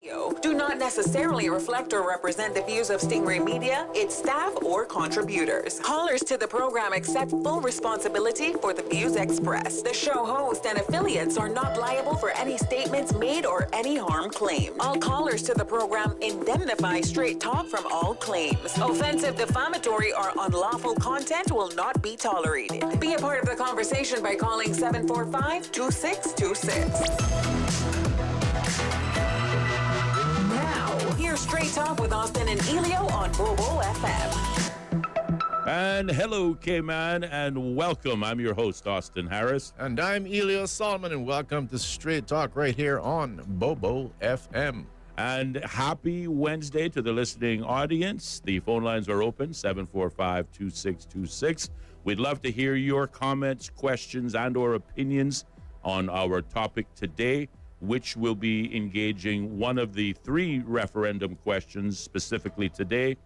do not necessarily reflect or represent the views of Stingray Media, its staff, or contributors. Callers to the program accept full responsibility for the views expressed. The show host and affiliates are not liable for any statements made or any harm claimed. All callers to the program indemnify Straight Talk from all claims. Offensive, defamatory, or unlawful content will not be tolerated. Be a part of the conversation by calling 745-2626. Here's Straight Talk with Austin and Ellio on Bobo FM. And hello, K-Man, and welcome. I'm your host, Austin Harris. And I'm Ellio Solomon, and welcome to Straight Talk right here on Bobo FM. And happy Wednesday to the listening audience. The phone lines are open, 745-2626. We'd love to hear your comments, questions, and or opinions on our topic today, which will be engaging one of the three referendum questions specifically today.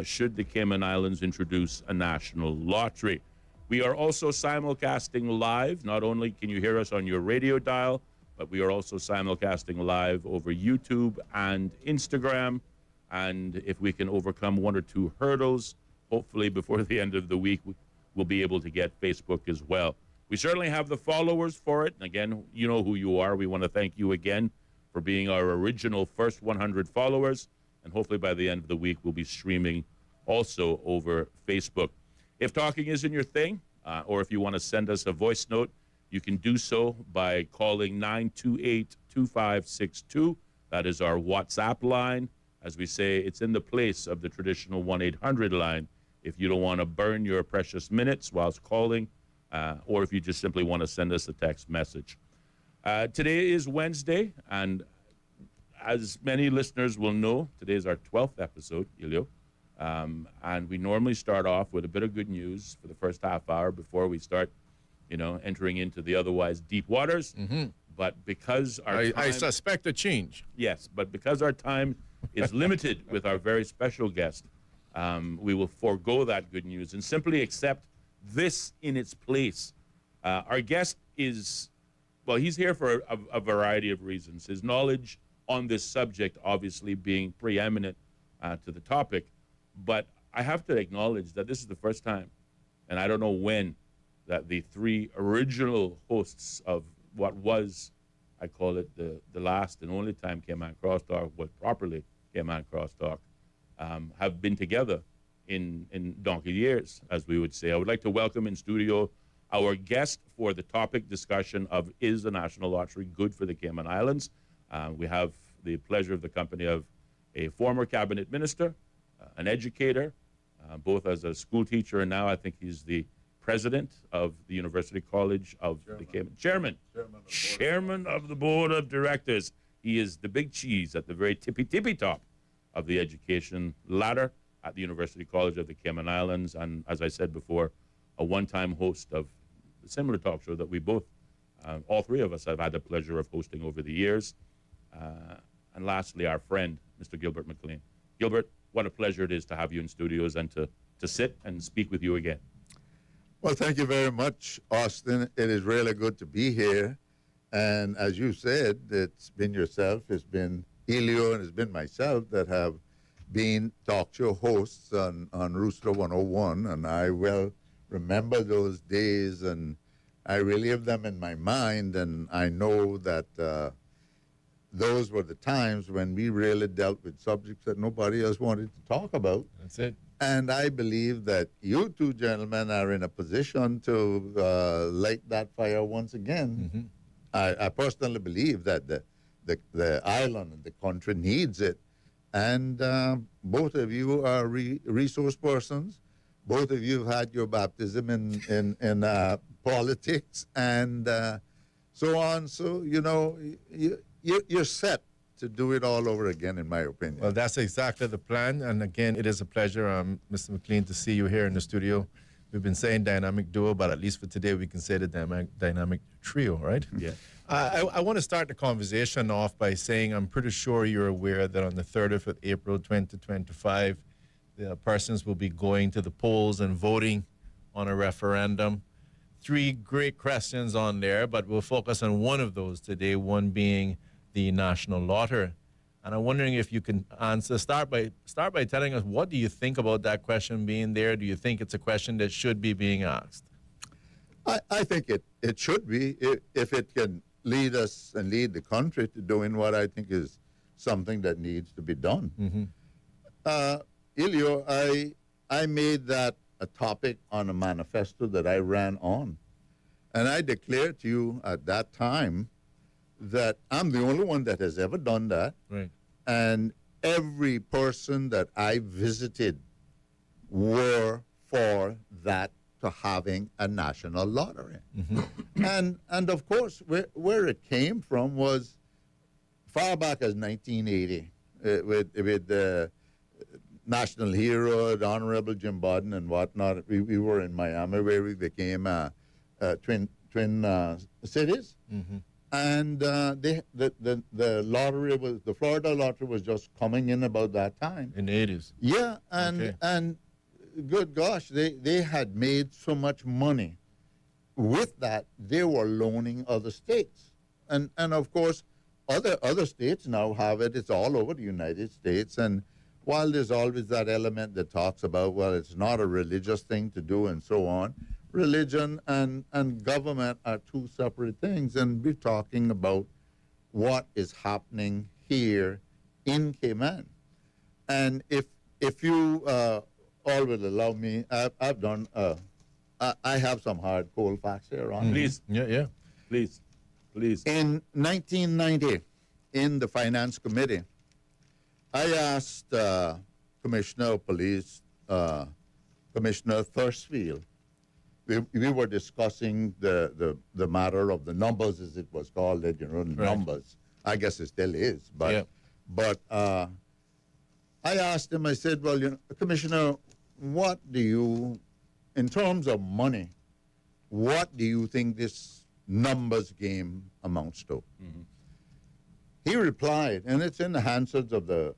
Should the Cayman Islands introduce a national lottery? We are also simulcasting live. Not only can you hear us on your radio dial, but we are also simulcasting live over YouTube and Instagram. And if we can overcome one or two hurdles, hopefully before the end of the week, we'll be able to get Facebook as well. We certainly have the followers for it. And again, you know who you are. We want to thank you again for being our original first 100 followers. And hopefully by the end of the week, we'll be streaming also over Facebook. If talking isn't your thing, or if you want to send us a voice note, you can do so by calling 928-2562. That is our WhatsApp line. As we say, it's in the place of the traditional 1-800 line if you don't want to burn your precious minutes whilst calling, or if you just simply want to send us a text message. Today is Wednesday, and as many listeners will know, today is our 12th episode, Ellio, and we normally start off with a bit of good news for the first half hour before we start, entering into the otherwise deep waters. Mm-hmm. But because I suspect a change. Yes, but because our time is limited with our very special guest, we will forego that good news and simply accept this in its place. Our guest is, he's here for a variety of reasons. His knowledge on this subject obviously being preeminent to the topic, but I have to acknowledge that this is the first time, and I don't know when, that the three original hosts of what was, I call it the last and only time Cayman Crosstalk was properly Cayman Crosstalk, have been together in donkey years, as we would say. I would like to welcome in studio our guest for the topic discussion of is the national lottery good for the Cayman Islands? We have the pleasure of the company of a former cabinet minister, an educator, both as a school teacher and now I think he's the president of the University College of the Cayman. Chairman of the Board of Directors. He is the big cheese at the very tippy top of the education ladder at the University College of the Cayman Islands, and as I said before, a one-time host of a similar talk show that we both, all three of us have had the pleasure of hosting over the years. And lastly, our friend, Mr. Gilbert McLean. Gilbert, what a pleasure it is to have you in studios and to sit and speak with you again. Well, thank you very much, Austin. It is really good to be here. And as you said, it's been yourself, it's been Ellio, and it's been myself that have been talk show hosts on Rooster 101. And I well remember those days, and I relive them in my mind. And I know that those were the times when we really dealt with subjects that nobody else wanted to talk about. That's it. And I believe that you two gentlemen are in a position to light that fire once again. Mm-hmm. I personally believe that the island and the country needs it. And both of you are resource persons. Both of you have had your baptism in politics and so on. So, you're set to do it all over again, in my opinion. Well, that's exactly the plan. And again, it is a pleasure, Mr. McLean, to see you here in the studio. We've been saying dynamic duo, but at least for today, we can say the dynamic trio, right? Yeah. I want to start the conversation off by saying I'm pretty sure you're aware that on the 30th of April 2025, the persons will be going to the polls and voting on a referendum. Three great questions on there, but we'll focus on one of those today, one being the national lottery. And I'm wondering if you can answer. Start by telling us, what do you think about that question being there? Do you think it's a question that should be being asked? I think it should be, if it can lead us and lead the country to doing what I think is something that needs to be done. Ellio, I made that a topic on a manifesto that I ran on. And I declared to you at that time that I'm the only one that has ever done that. Right. And every person that I visited were for that to having a national lottery. And of course, where it came from was far back as 1980 with the national hero, the Honorable Jim Bodden and whatnot. We were in Miami where we became twin cities. And the lottery was, the Florida lottery was just coming in about that time. In the 80s. Yeah, and good gosh, they had made so much money. With that, they were loaning other states. And of course, other states now have it. It's all over the United States. And while there's always that element that talks about, well, it's not a religious thing to do and so on, religion and government are two separate things. And we're talking about what is happening here in Cayman. And if you all will allow me, I've done, I have some hard, cold facts here on. Please. Yeah. Please. In 1990, in the Finance Committee, I asked Commissioner of Police, Commissioner Thursfield. We were discussing the matter of the numbers, as it was called, numbers. I guess it still is. But I asked him, I said, well, Commissioner, what do you, in terms of money, what do you think this numbers game amounts to? He replied, and it's in the hands of the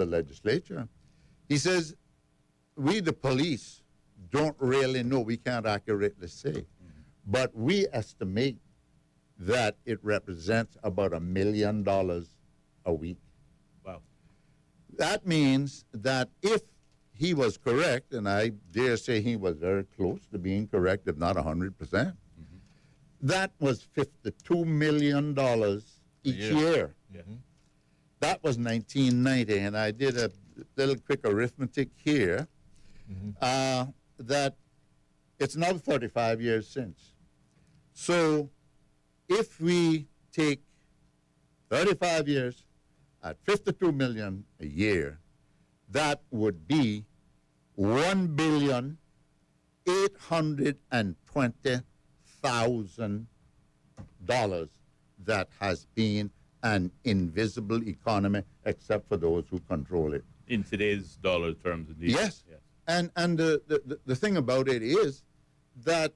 legislature. He says, we, the police, don't really know. We can't accurately say. But we estimate that it represents about $1 million a week. Wow. That means that if he was correct, and I dare say he was very close to being correct, if not 100%, that was $52 million each year. That was 1990, and I did a little quick arithmetic here, that it's now 35 years since. So if we take 35 years at $52 million a year, that would be $1,820,000 that has been an invisible economy, except for those who control it. In today's dollar terms, indeed. Yes. And the thing about it is that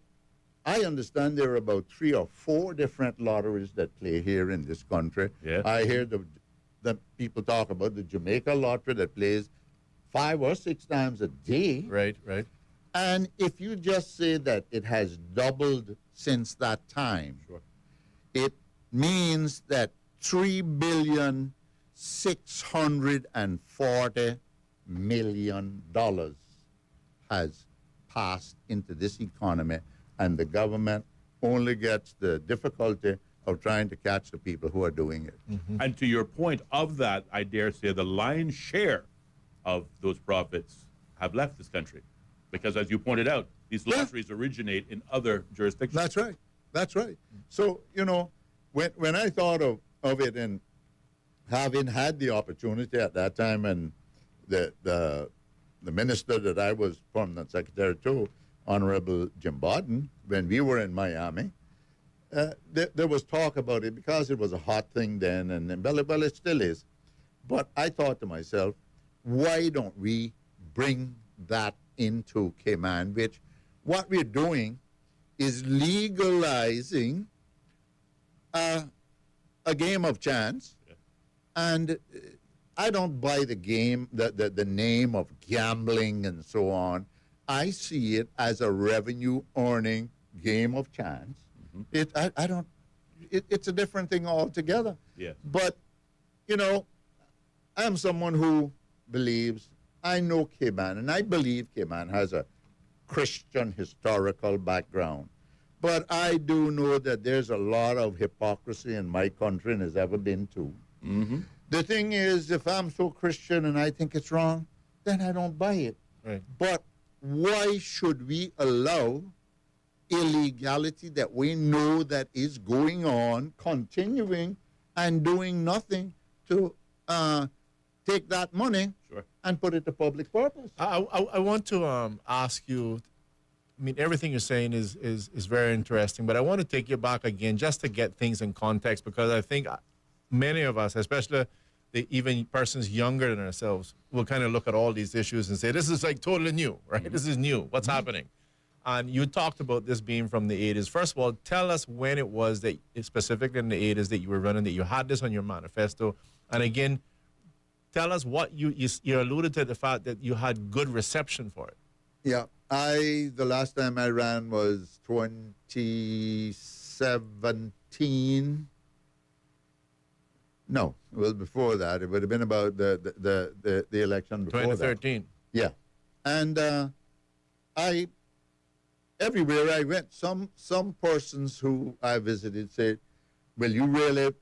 I understand there are about 3 or 4 different lotteries that play here in this country. Yeah. I hear the people talk about the Jamaica lottery that plays 5 or 6 times a day. Right. And if you just say that it has doubled since that time, it means that $3,640,000,000 has passed into this economy, and the government only gets the difficulty of trying to catch the people who are doing it. And to your point of that, I dare say the lion's share of those profits have left this country. Because as you pointed out, these lotteries originate in other jurisdictions. That's right. So, when I thought of it, and having had the opportunity at that time, and the minister that I was permanent secretary to, Honorable Jim Bodden, when we were in Miami, there was talk about it because it was a hot thing then, and well, it still is. But I thought to myself, why don't we bring that into Cayman, which what we're doing is legalizing a game of chance. And I don't buy the game, the name of gambling and so on. I see it as a revenue-earning game of chance. It's a different thing altogether. Yes. But, I am someone who believes, I know Cayman, and I believe Cayman has a Christian historical background. But I do know that there's a lot of hypocrisy in my country and has ever been too. Mm-hmm. The thing is, if I'm so Christian and I think it's wrong, then I don't buy it. Right. But why should we allow illegality that we know that is going on, continuing, and doing nothing to take that money Sure. and put it to public purpose? I want to ask you. I mean, everything you're saying is very interesting, but I want to take you back again just to get things in context, because I think many of us, especially even persons younger than ourselves, will kind of look at all these issues and say, this is like totally new, right? Mm-hmm. This is new. What's happening? And you talked about this being from the 80s. First of all, tell us when it was that, specifically in the 80s, that you were running, that you had this on your manifesto. And again, tell us what you alluded to the fact that you had good reception for it. Yeah. The last time I ran was 2017. No, it was before that. It would have been about the election before 2013. that. Yeah. And everywhere I went, some persons who I visited said, will you really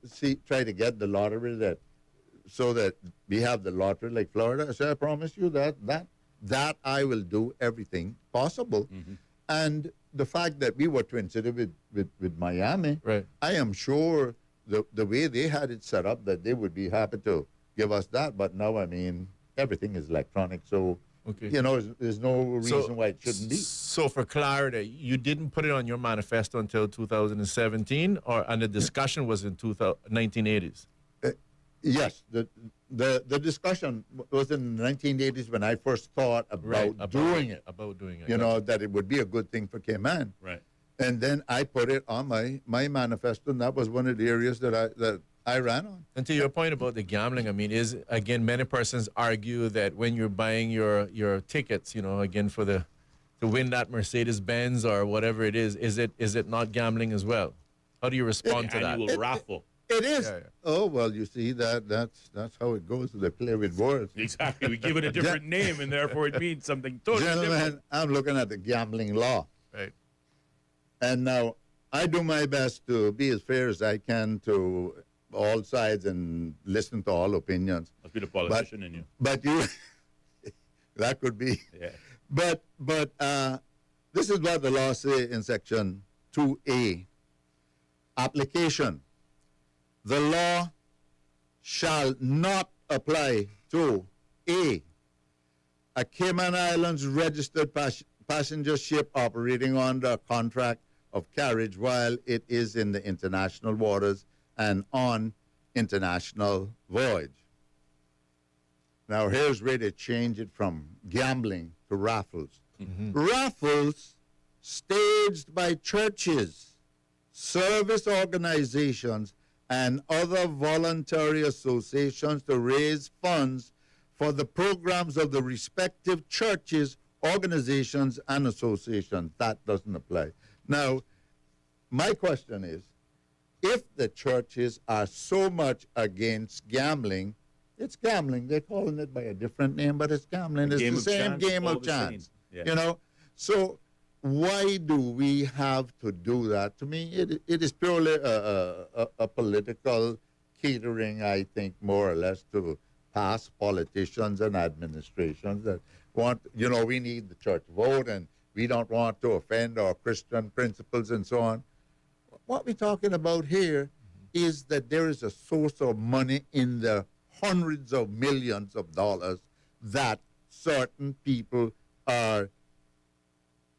try to get the lottery so that we have the lottery like Florida? I said, I promise you that I will do everything possible. Mm-hmm. And the fact that we were Twin City with Miami, right. I am sure the way they had it set up that they would be happy to give us that. But now, I mean, everything is electronic. So, okay. There's no reason why it shouldn't be. So for clarity, you didn't put it on your manifesto until 2017, and the discussion was in 1980s? Yes. The discussion was in the 1980s when I first thought about doing it. About doing it. That it would be a good thing for Cayman. Right. And then I put it on my manifesto, and that was one of the areas that I ran on. And to your point about the gambling, I mean, many persons argue that when you're buying your tickets, again, to win that Mercedes-Benz or whatever it is it not gambling as well? How do you respond to that? Annual raffle. It is. Yeah. Oh, well, you see, that's how it goes. They play with words. Exactly. We give it a different name, and therefore it means something totally Gentlemen, different. I'm looking at the gambling law. Right. And now I do my best to be as fair as I can to all sides and listen to all opinions. Must be the politician in you. But you, that could be. Yeah. But this is what the law says in Section 2A. Application. The law shall not apply to A Cayman Islands registered passenger ship operating under a contract of carriage while it is in the international waters and on international voyage. Now here's where they change it from gambling to raffles. Mm-hmm. Raffles staged by churches, service organizations, and other voluntary associations to raise funds for the programs of the respective churches, organizations, and associations. That doesn't apply. Now, my question is, if the churches are so much against gambling, it's gambling. They're calling it by a different name, but it's gambling. It's the same game of chance. Yeah. So why do we have to do that? To me, it is purely a political catering, I think, more or less, to past politicians and administrations that want, we need the church vote and we don't want to offend our Christian principles and so on. What we're talking about here is that there is a source of money in the hundreds of millions of dollars that certain people are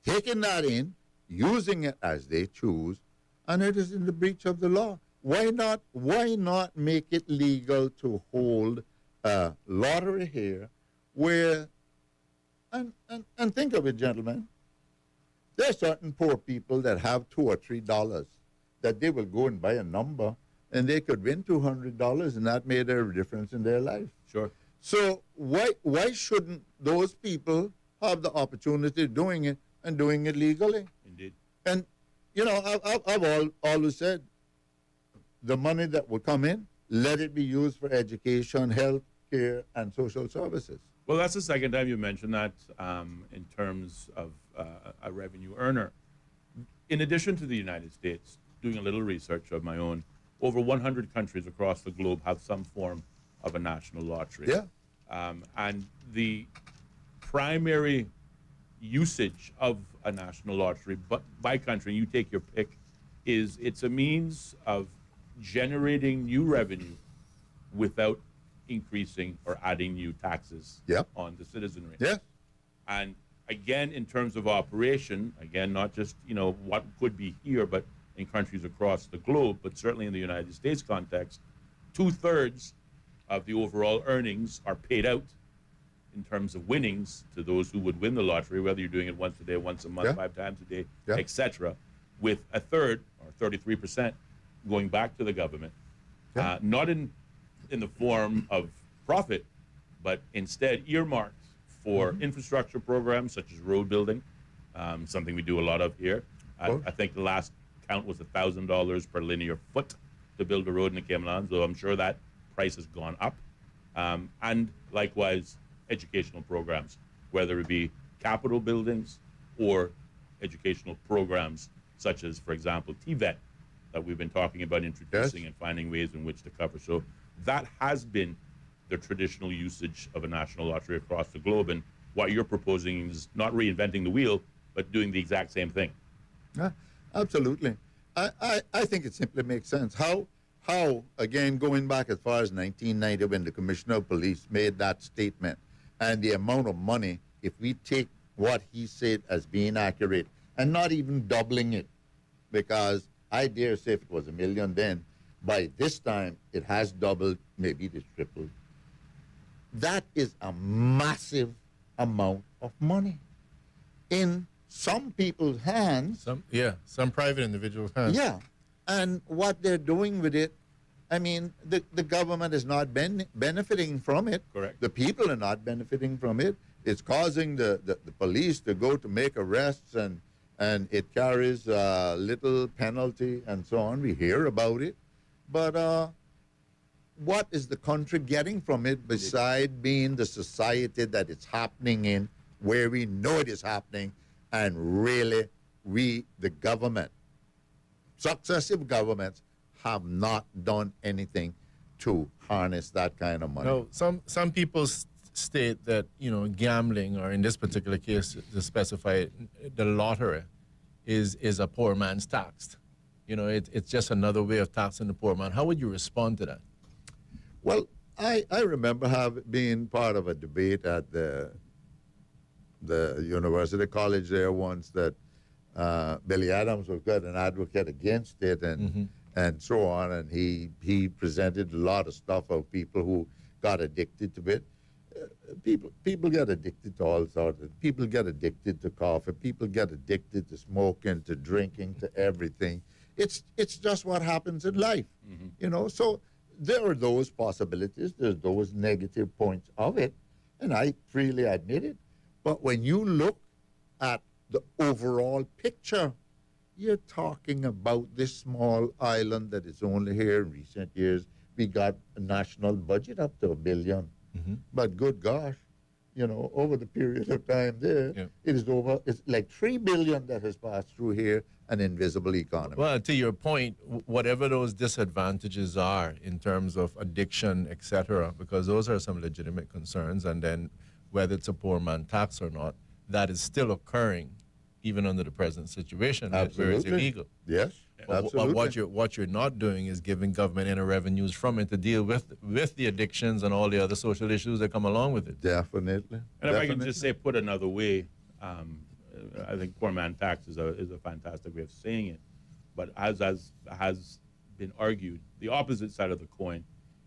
taking that in, using it as they choose, and it is in the breach of the law. Why not make it legal to hold a lottery here where, and think of it, gentlemen, there are certain poor people that have $2 or $3 that they will go and buy a number and they could win $200 and that made a difference in their life. Sure. So why shouldn't those people have the opportunity of doing it and doing it legally? Indeed. And, I've always said the money that will come in, let it be used for education, health care, and social services. Well, that's the second time you mentioned that in terms of a revenue earner. In addition to the United States, doing a little research of my own, over 100 countries across the globe have some form of a national lottery. Yeah. And the primary usage of a national lottery, but by country, you take your pick, is it's a means of generating new revenue without increasing or adding new taxes Yep. on the citizenry. Yes. And again, in terms of operation, again, not just, what could be here, but in countries across the globe, but certainly in the United States context, 2/3 of the overall earnings are paid out in terms of winnings to those who would win the lottery, whether you're doing it once a day, once a month, Yeah. 5 times a day, Yeah. etc., with a third, or 33%, going back to the government, Yeah. not in the form of profit, but instead earmarked for infrastructure programs such as road building, something we do a lot of here. I think the last count was $1,000 per linear foot to build a road in the Camelon, so I'm sure that price has gone up. And likewise, educational programs, whether it be capital buildings or educational programs such as, for example, TVET, that we've been talking about introducing Yes. and finding ways in which to cover. So that has been the traditional usage of a national lottery across the globe. And what you're proposing is not reinventing the wheel, but doing the exact same thing. Yeah, absolutely. I think it simply makes sense. How, again, going back as far as 1990 when the Commissioner of Police made that statement, and the amount of money, if we take what he said as being accurate and not even doubling it, because I dare say if it was $1 million then, by this time it has doubled, maybe it is tripled. That is a massive amount of money in some people's hands. Some private individuals have. Yeah. And what they're doing with it, I mean, the government is not benefiting from it. Correct. The people are not benefiting from it. It's causing the police to go to make arrests, and it carries little penalty and so on. We hear about it. But what is the country getting from it beside being the society that it's happening in, where we know it is happening, and really we, the government, successive governments, have not done anything to harness that kind of money. No, some people state that gambling, or in this particular case to specify it, the lottery, is a poor man's tax. It's just another way of taxing the poor man. How would you respond to that? Well, I remember being part of a debate at the university college there once that Billy Adams was quite an advocate against it, and so on, and he presented a lot of stuff of people who got addicted to it. People get addicted to all sorts of. People get addicted to coffee. People get addicted to smoking, to drinking, to everything. It's just what happens in life, So there are those possibilities. There's those negative points of it, and I freely admit it. But when you look at the overall picture, you're talking about this small island that is only here in recent years. We got a national budget up to $1 billion. But good gosh, over the period of time there, it's like $3 billion that has passed through here, an invisible economy. Well, to your point, whatever those disadvantages are in terms of addiction, etc., because those are some legitimate concerns, and then whether it's a poor man tax or not, that is still occurring even under the present situation where it's illegal. Yes, absolutely. What you're not doing is giving government any revenues from it to deal with the addictions and all the other social issues that come along with it. Definitely. And if I can just say, put another way, I think poor man tax is a fantastic way of saying it. But as has been argued, the opposite side of the coin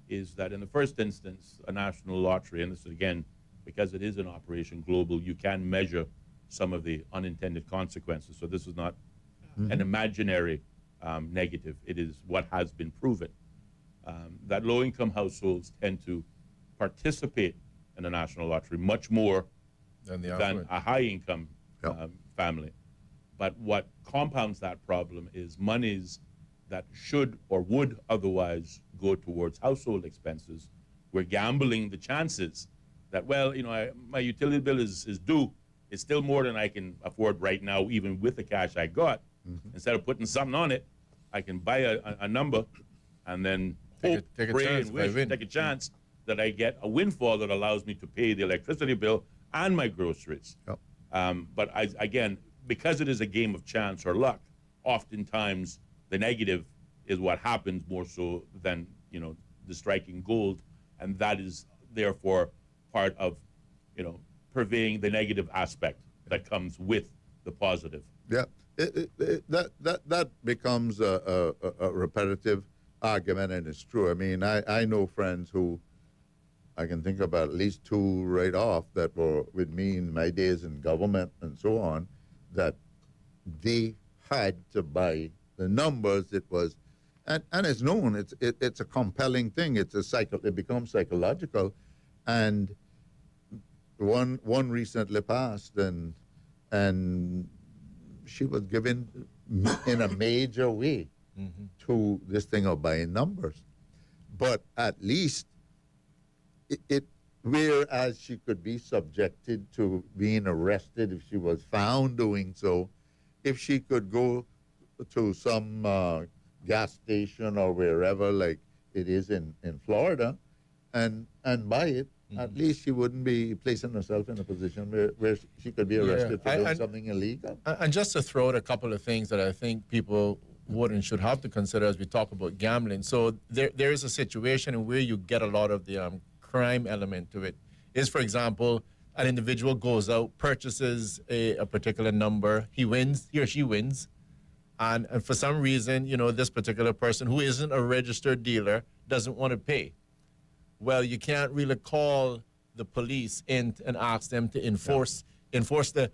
is that in the first instance, a national lottery, and this is again, because it is an operation global, you can measure some of the unintended consequences. So this is not an imaginary negative. It is what has been proven. That low-income households tend to participate in a national lottery much more than a high-income family. But what compounds that problem is monies that should or would otherwise go towards household expenses we're gambling the chances that, well, my utility bill is due. It's still more than I can afford right now, even with the cash I got. Instead of putting something on it, I can buy a number and then hope, take a pray, chance and if I wish, win. take a chance that I get a windfall that allows me to pay the electricity bill and my groceries. Yep. But again, because it is a game of chance or luck, oftentimes the negative is what happens more so than the striking gold, and that is therefore part of purveying the negative aspect that comes with the positive. Yeah, that becomes a repetitive argument, and it's true. I mean, I know friends who I can think about at least two right off that were with me in my days in government and so on, that they had to buy the numbers. It was, and it's known. It's a compelling thing. It becomes psychological, and one recently passed, and she was given in a major way to this thing of buying numbers, but at least whereas she could be subjected to being arrested if she was found doing so, if she could go to some gas station or wherever, like it is in Florida, and buy it, at least she wouldn't be placing herself in a position where she could be arrested for doing something illegal. And just to throw out a couple of things that I think people would and should have to consider as we talk about gambling. So there is a situation where you get a lot of the crime element to it. Is, for example, an individual goes out, purchases a particular number, he or she wins, and for some reason, this particular person who isn't a registered dealer doesn't want to pay. Well, you can't really call the police in and ask them to enforce the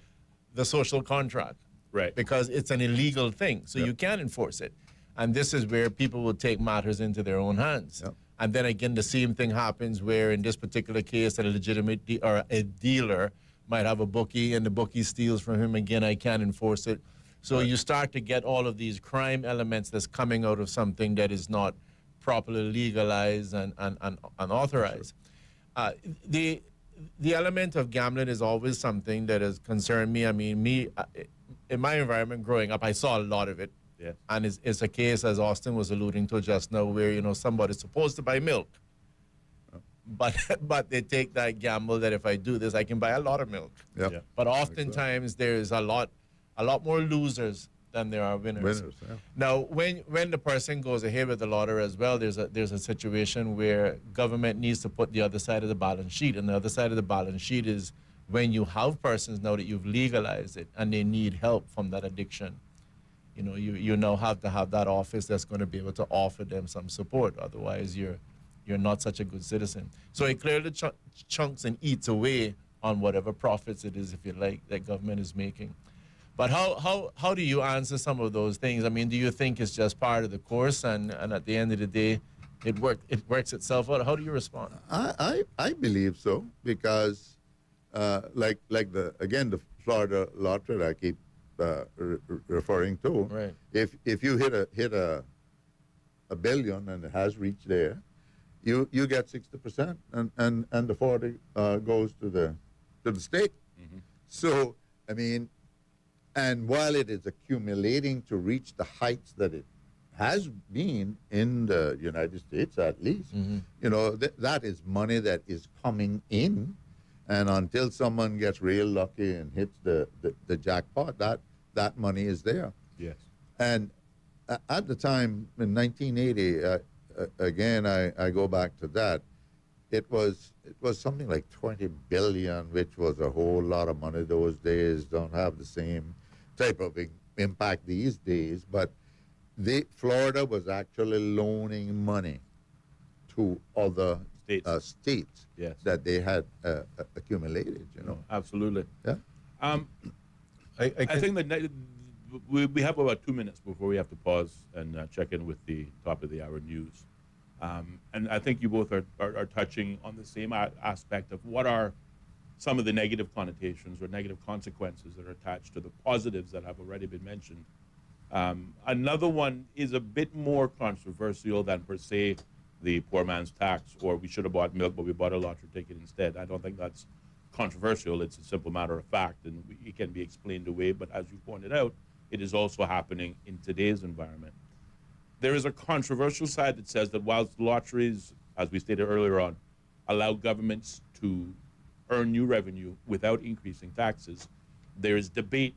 social contract. Right. Because it's an illegal thing, so you can't enforce it. And this is where people will take matters into their own hands. Yep. And then again, the same thing happens where in this particular case, a legitimate or a dealer might have a bookie and the bookie steals from him. Again, I can't enforce it. So you start to get all of these crime elements that's coming out of something that is not properly legalized and authorized. The element of gambling is always something that has concerned me. I mean, in my environment growing up, I saw a lot of it. Yes. And it's a case, as Austin was alluding to just now, where, somebody's supposed to buy milk. But they take that gamble that if I do this, I can buy a lot of milk. Yep. Yeah. But oftentimes there's a lot more losers than there are winners. Yeah. Now, when the person goes ahead with the lottery as well, there's a situation where government needs to put the other side of the balance sheet, and the other side of the balance sheet is when you have persons now that you've legalized it and they need help from that addiction. You now have to have that office that's going to be able to offer them some support. Otherwise, you're not such a good citizen. So it clearly chunks and eats away on whatever profits it is, if you like, that government is making. But how do you answer some of those things? I mean, do you think it's just part of the course, and at the end of the day, it works itself out? How do you respond? I believe so, because like the Florida lottery that I keep referring to. Right. If you hit a billion and it has reached there, you get 60%, and the 40 goes to the state. Mm-hmm. So I mean, and while it is accumulating to reach the heights that it has been in the United States, at least, that is money that is coming in. And until someone gets real lucky and hits the jackpot, that money is there. Yes. And at the time, in 1980, again, I go back to that, it was something like 20 billion, which was a whole lot of money those days. Don't have the same type of impact these days. But Florida was actually loaning money to other states Yes. that they had accumulated, Absolutely. Yeah. I think that we have about 2 minutes before we have to pause and check in with the top of the hour news. And I think you both are touching on the same aspect of what are some of the negative connotations or negative consequences that are attached to the positives that have already been mentioned. Another one is a bit more controversial than per se the poor man's tax, or we should have bought milk, but we bought a lottery ticket instead. I don't think that's controversial. It's a simple matter of fact, and it can be explained away. But as you pointed out, it is also happening in today's environment. There is a controversial side that says that whilst lotteries, as we stated earlier on, allow governments to earn new revenue without increasing taxes, there is debate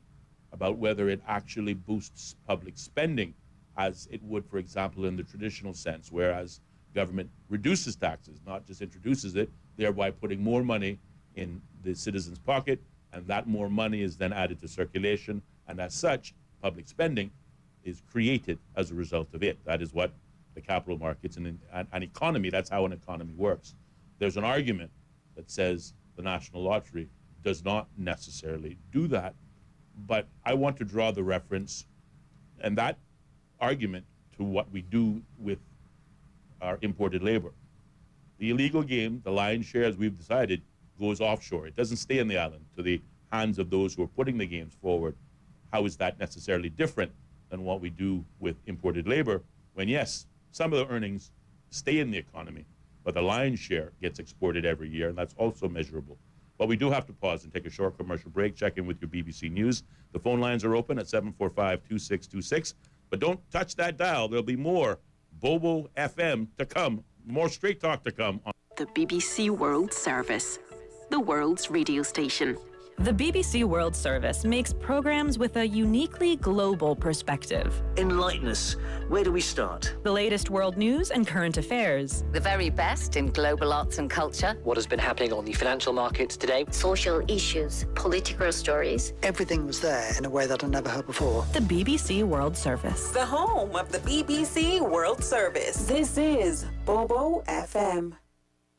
about whether it actually boosts public spending, as it would, for example, in the traditional sense, whereas government reduces taxes, not just introduces it, thereby putting more money in the citizen's pocket, and that more money is then added to circulation, and as such, public spending is created as a result of it. That is what the capital markets and an economy, that's how an economy works. There's an argument that says the National Lottery does not necessarily do that, but I want to draw the reference and that argument to what we do with our imported labor. The illegal game, the lion's share, as we've decided, goes offshore. It doesn't stay in the island to the hands of those who are putting the games forward. How is that necessarily different than what we do with imported labor when, yes, some of the earnings stay in the economy, but the lion's share gets exported every year, and that's also measurable. But we do have to pause and take a short commercial break, check in with your BBC News. The phone lines are open at 745-2626, but don't touch that dial. There'll be more Bobo FM to come, more Straight Talk to come. The BBC World Service, the world's radio station. The BBC World Service makes programmes with a uniquely global perspective. Enlighten us. Where do we start? The latest world news and current affairs. The very best in global arts and culture. What has been happening on the financial markets today. Social issues, political stories. Everything was there in a way that I never heard before. The BBC World Service. The home of the BBC World Service. This is Bobo FM.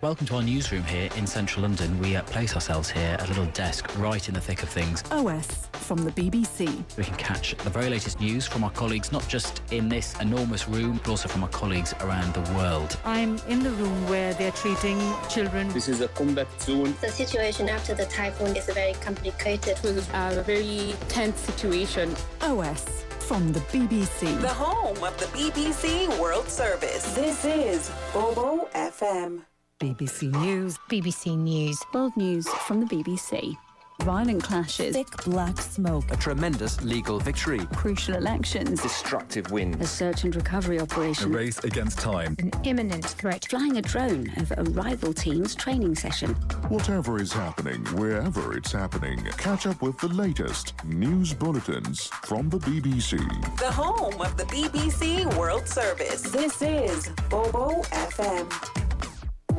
Welcome to our newsroom here in central London. We place ourselves here at a little desk right in the thick of things. OS from the BBC. We can catch the very latest news from our colleagues, not just in this enormous room, but also from our colleagues around the world. I'm in the room where they're treating children. This is a combat zone. The situation after the typhoon is very complicated. It was a very tense situation. OS from the BBC. The home of the BBC World Service. This is Bobo FM. BBC News. BBC News. World news from the BBC. Violent clashes. Thick black smoke. A tremendous legal victory. Crucial elections. Destructive wind. A search and recovery operation. A race against time. An imminent threat. Flying a drone over a rival team's training session. Whatever is happening, wherever it's happening, catch up with the latest news bulletins from the BBC. The home of the BBC World Service. This is Bobo FM.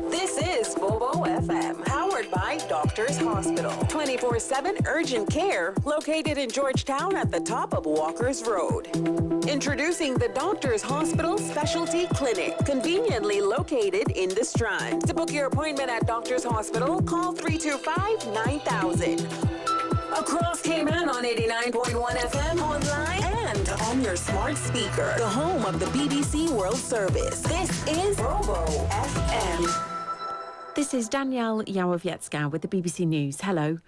This is Bobo FM, powered by Doctors Hospital. 24/7 urgent care, located in Georgetown at the top of Walker's Road. Introducing the Doctors Hospital Specialty Clinic, conveniently located in the Strand. To book your appointment at Doctors Hospital, call 325-9000. Across Cayman on 89.1 FM, online and on your smart speaker. The home of the BBC World Service. This is Bobo FM. This is Danielle Yawowiecka with the BBC News. Hello.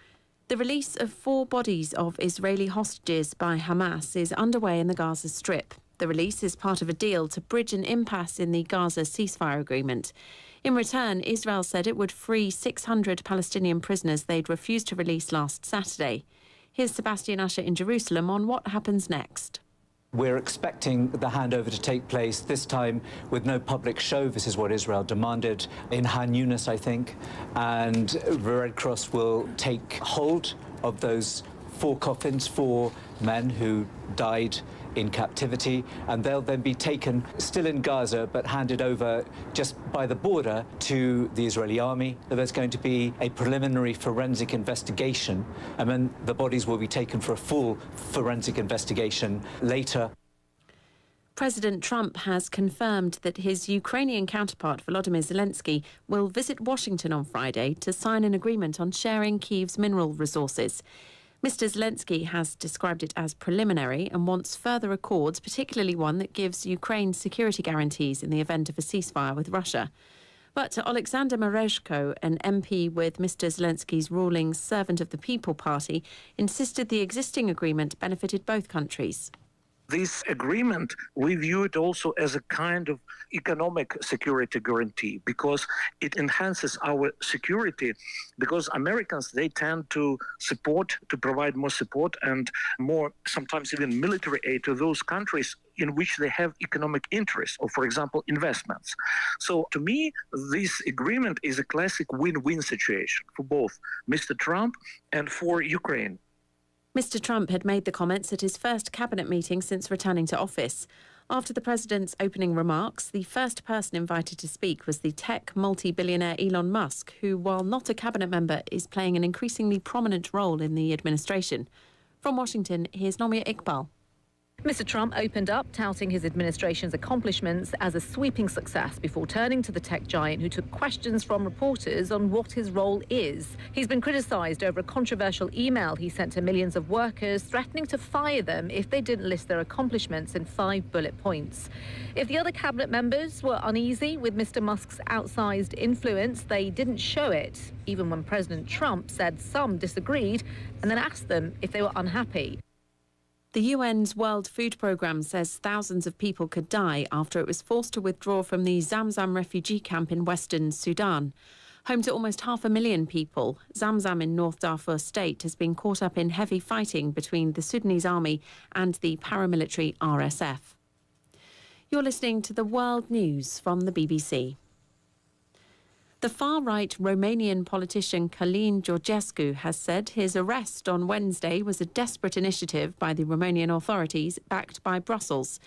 The release of 4 bodies of Israeli hostages by Hamas is underway in the Gaza Strip. The release is part of a deal to bridge an impasse in the Gaza ceasefire agreement. In return, Israel said it would free 600 Palestinian prisoners they'd refused to release last Saturday. Here's Sebastian Usher in Jerusalem on what happens next. We're expecting the handover to take place, this time with no public show. This is what Israel demanded in Han Yunis, I think. And the Red Cross will take hold of those 4 coffins, 4 men who died in captivity, and they'll then be taken still in Gaza but handed over just by the border to the Israeli army. There's going to be a preliminary forensic investigation, and then the bodies will be taken for a full forensic investigation later. President Trump has confirmed that his Ukrainian counterpart Volodymyr Zelensky will visit Washington on Friday to sign an agreement on sharing Kyiv's mineral resources. Mr. Zelensky has described it as preliminary and wants further accords, particularly one that gives Ukraine security guarantees in the event of a ceasefire with Russia. But Alexander Merezhko, an MP with Mr. Zelensky's ruling Servant of the People party, insisted the existing agreement benefited both countries. This agreement, we view it also as a kind of economic security guarantee because it enhances our security, because Americans, they tend to provide more support and more, sometimes even military aid to those countries in which they have economic interests, or for example, investments. So to me, this agreement is a classic win-win situation for both Mr. Trump and for Ukraine. Mr. Trump had made the comments at his first cabinet meeting since returning to office. After the president's opening remarks, the first person invited to speak was the tech multi-billionaire Elon Musk, who, while not a cabinet member, is playing an increasingly prominent role in the administration. From Washington, here's Nomia Iqbal. Mr. Trump opened up touting his administration's accomplishments as a sweeping success before turning to the tech giant who took questions from reporters on what his role is. He's been criticised over a controversial email he sent to millions of workers threatening to fire them if they didn't list their accomplishments in 5 bullet points. If the other cabinet members were uneasy with Mr. Musk's outsized influence, they didn't show it, even when President Trump said some disagreed and then asked them if they were unhappy. The UN's World Food Programme says thousands of people could die after it was forced to withdraw from the Zamzam refugee camp in western Sudan. Home to almost 500,000 people, Zamzam in North Darfur State has been caught up in heavy fighting between the Sudanese army and the paramilitary RSF. You're listening to the World News from the BBC. The far-right Romanian politician Călin Georgescu has said his arrest on Wednesday was a desperate initiative by the Romanian authorities, backed by Brussels.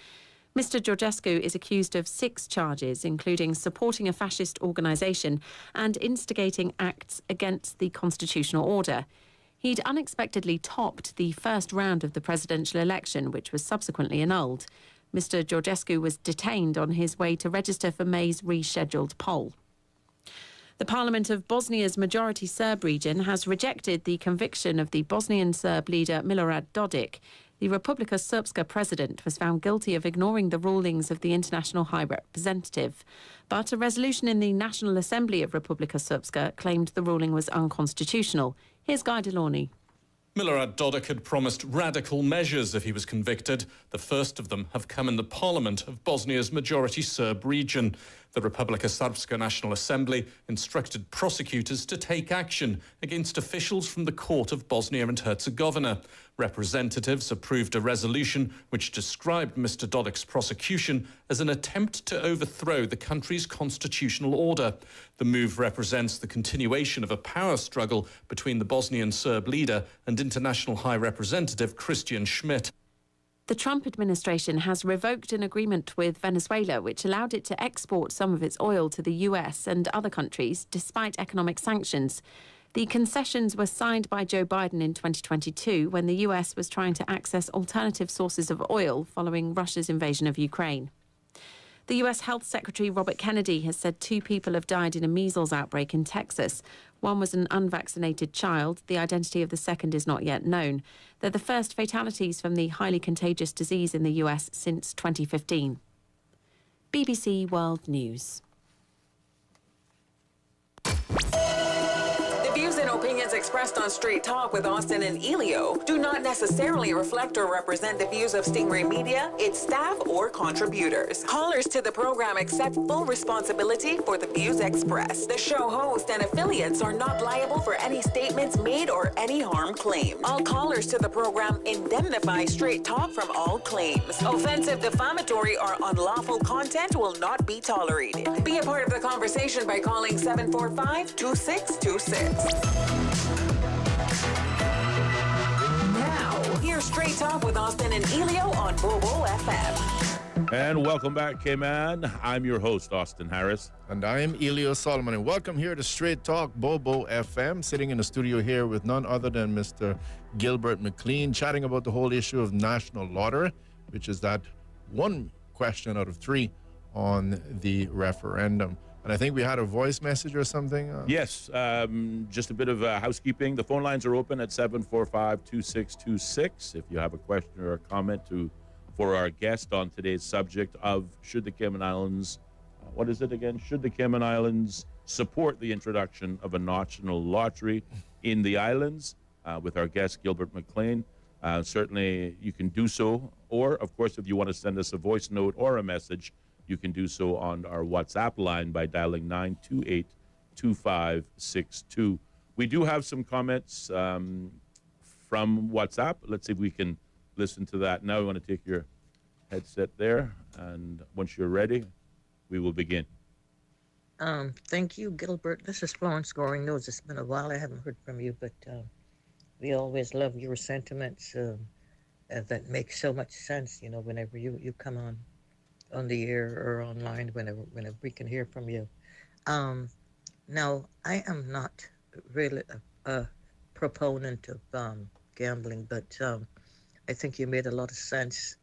Mr. Georgescu is accused of 6 charges, including supporting a fascist organisation and instigating acts against the constitutional order. He'd unexpectedly topped the first round of the presidential election, which was subsequently annulled. Mr. Georgescu was detained on his way to register for May's rescheduled poll. The Parliament of Bosnia's majority Serb region has rejected the conviction of the Bosnian Serb leader Milorad Dodik. The Republika Srpska president was found guilty of ignoring the rulings of the International High Representative. But a resolution in the National Assembly of Republika Srpska claimed the ruling was unconstitutional. Here's Guy Delorney. Milorad Dodik had promised radical measures if he was convicted. The first of them have come in the parliament of Bosnia's majority Serb region. The Republika Srpska National Assembly instructed prosecutors to take action against officials from the court of Bosnia and Herzegovina. Representatives approved a resolution which described Mr. Dodik's prosecution as an attempt to overthrow the country's constitutional order. The move represents the continuation of a power struggle between the Bosnian Serb leader and International High Representative Christian Schmidt. The Trump administration has revoked an agreement with Venezuela which allowed it to export some of its oil to the US and other countries despite economic sanctions. The concessions were signed by Joe Biden in 2022 when the US was trying to access alternative sources of oil following Russia's invasion of Ukraine. The US Health Secretary Robert Kennedy has said 2 people have died in a measles outbreak in Texas. One was an unvaccinated child. The identity of the second is not yet known. They're the first fatalities from the highly contagious disease in the US since 2015. BBC World News. The views and opinions expressed on Straight Talk with Austin and Ellio do not necessarily reflect or represent the views of Stingray Media, its staff, or contributors. Callers to the program accept full responsibility for the views expressed. The show host and affiliates are not liable for any statements made or any harm claimed. All callers to the program indemnify Straight Talk from all claims. Offensive, defamatory, or unlawful content will not be tolerated. Be a part of the conversation by calling 745-2626. Now, here's Straight Talk with Austin and Ellio on Bobo FM. And welcome back, K-Man. I'm your host, Austin Harris. And I am Ellio Solomon. And welcome here to Straight Talk Bobo FM. Sitting in the studio here with none other than Mr. Gilbert McLean, chatting about the whole issue of national lottery, which is that one question out of 3 on the referendum. And I think we had a voice message or something. Yes, just a bit of housekeeping. The phone lines are open at 745-2626. If you have a question or a comment for our guest on today's subject of should the Cayman Islands, what is it again? Should the Cayman Islands support the introduction of a national lottery in the islands with our guest, Gilbert McLean? certainly you can do so. Or, of course, if you want to send us a voice note or a message, you can do so on our WhatsApp line by dialing 928-2562. We do have some comments from WhatsApp. Let's see if we can listen to that now. I want to take your headset there, and once you're ready, we will begin. Thank you, Gilbert. This is Florence Goring News. It's been a while. I haven't heard from you, but we always love your sentiments that make so much sense, you know, whenever you come on the air or online, whenever we can hear from you. Now, I am not really a proponent of gambling, but I think you made a lot of sense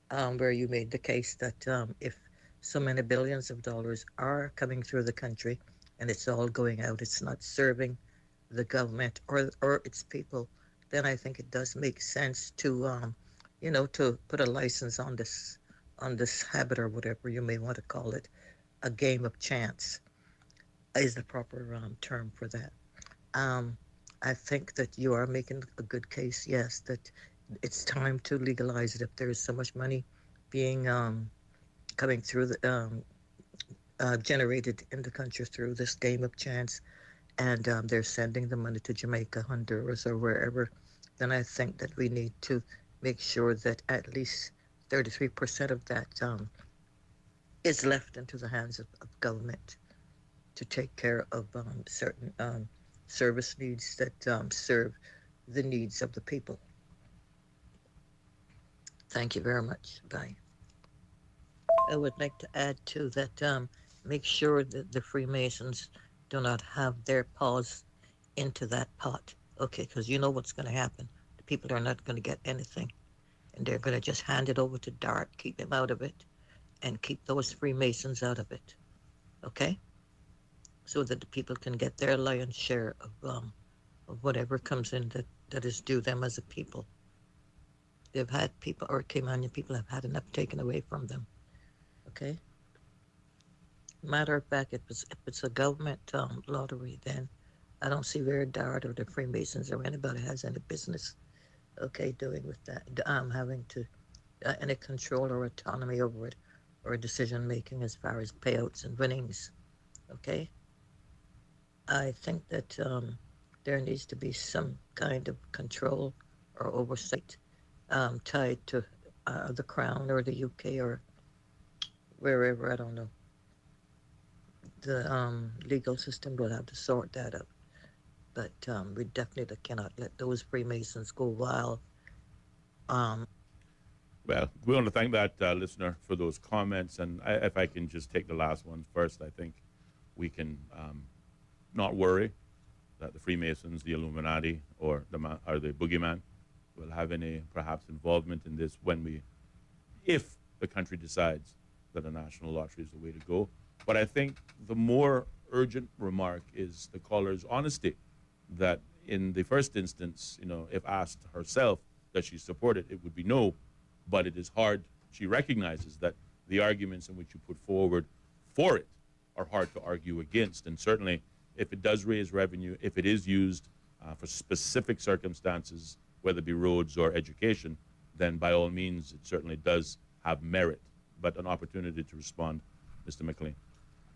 where you made the case that if so many billions of dollars are coming through the country and it's all going out, it's not serving the government or its people, then I think it does make sense to, you know, to put a license on this habit or whatever you may want to call it. A game of chance is the proper term for that. I think that you are making a good case, yes, that it's time to legalize it if there is so much money being coming through the generated in the country through this game of chance, and they're sending the money to Jamaica, Honduras, or wherever. Then I think that we need to make sure that at least 33% of that is left into the hands of government to take care of certain service needs that serve the needs of the people. Thank you very much. Bye. I would like to add too that make sure that the Freemasons do not have their paws into that pot. Okay, because you know what's going to happen. The people are not going to get anything. And they're going to just hand it over to DART, keep them out of it, and keep those Freemasons out of it. Okay? So that the people can get their lion's share of whatever comes in that is due them as a people. They've had people, or Caymanian people have had enough taken away from them. Okay? Matter of fact, if it's a government lottery, then I don't see where DART or the Freemasons or anybody has any business, okay, doing with that. Having to any control or autonomy over it, or decision making as far as payouts and winnings. Okay? I think that there needs to be some kind of control or oversight tied to the Crown or the UK or wherever, I don't know. The legal system will have to sort that out. But we definitely cannot let those Freemasons go wild. Well, we want to thank that listener for those comments. And if I can just take the last one first, I think we can not worry that the Freemasons, the Illuminati, or the boogeyman will have any perhaps involvement in this if the country decides that a national lottery is the way to go. But I think the more urgent remark is the caller's honesty, that in the first instance, you know, if asked herself does she support it, it would be no, but it is hard. She recognizes that the arguments in which you put forward for it are hard to argue against. And certainly if it does raise revenue, if it is used for specific circumstances, whether it be roads or education, then by all means, it certainly does have merit. But an opportunity to respond, Mr. McLean.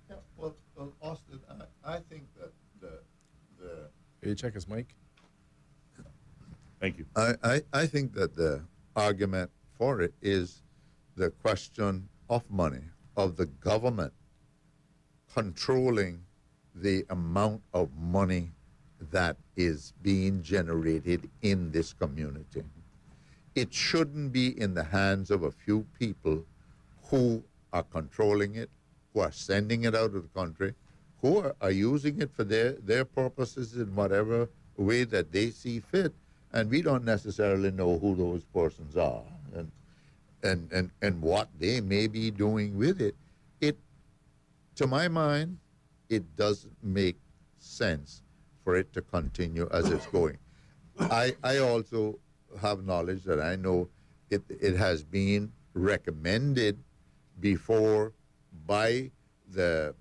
Yeah, well, Austin, I think that the Can you check his mic? Thank you. I think that the argument for it is the question of money, of the government controlling the amount of money that is being generated in this community. It shouldn't be in the hands of a few people who are controlling it, who are sending it out of the country, who are using it for their purposes in whatever way that they see fit. And we don't necessarily know who those persons are and what they may be doing with it. To my mind, it doesn't make sense for it to continue as it's going. I also have knowledge that I know it has been recommended before by the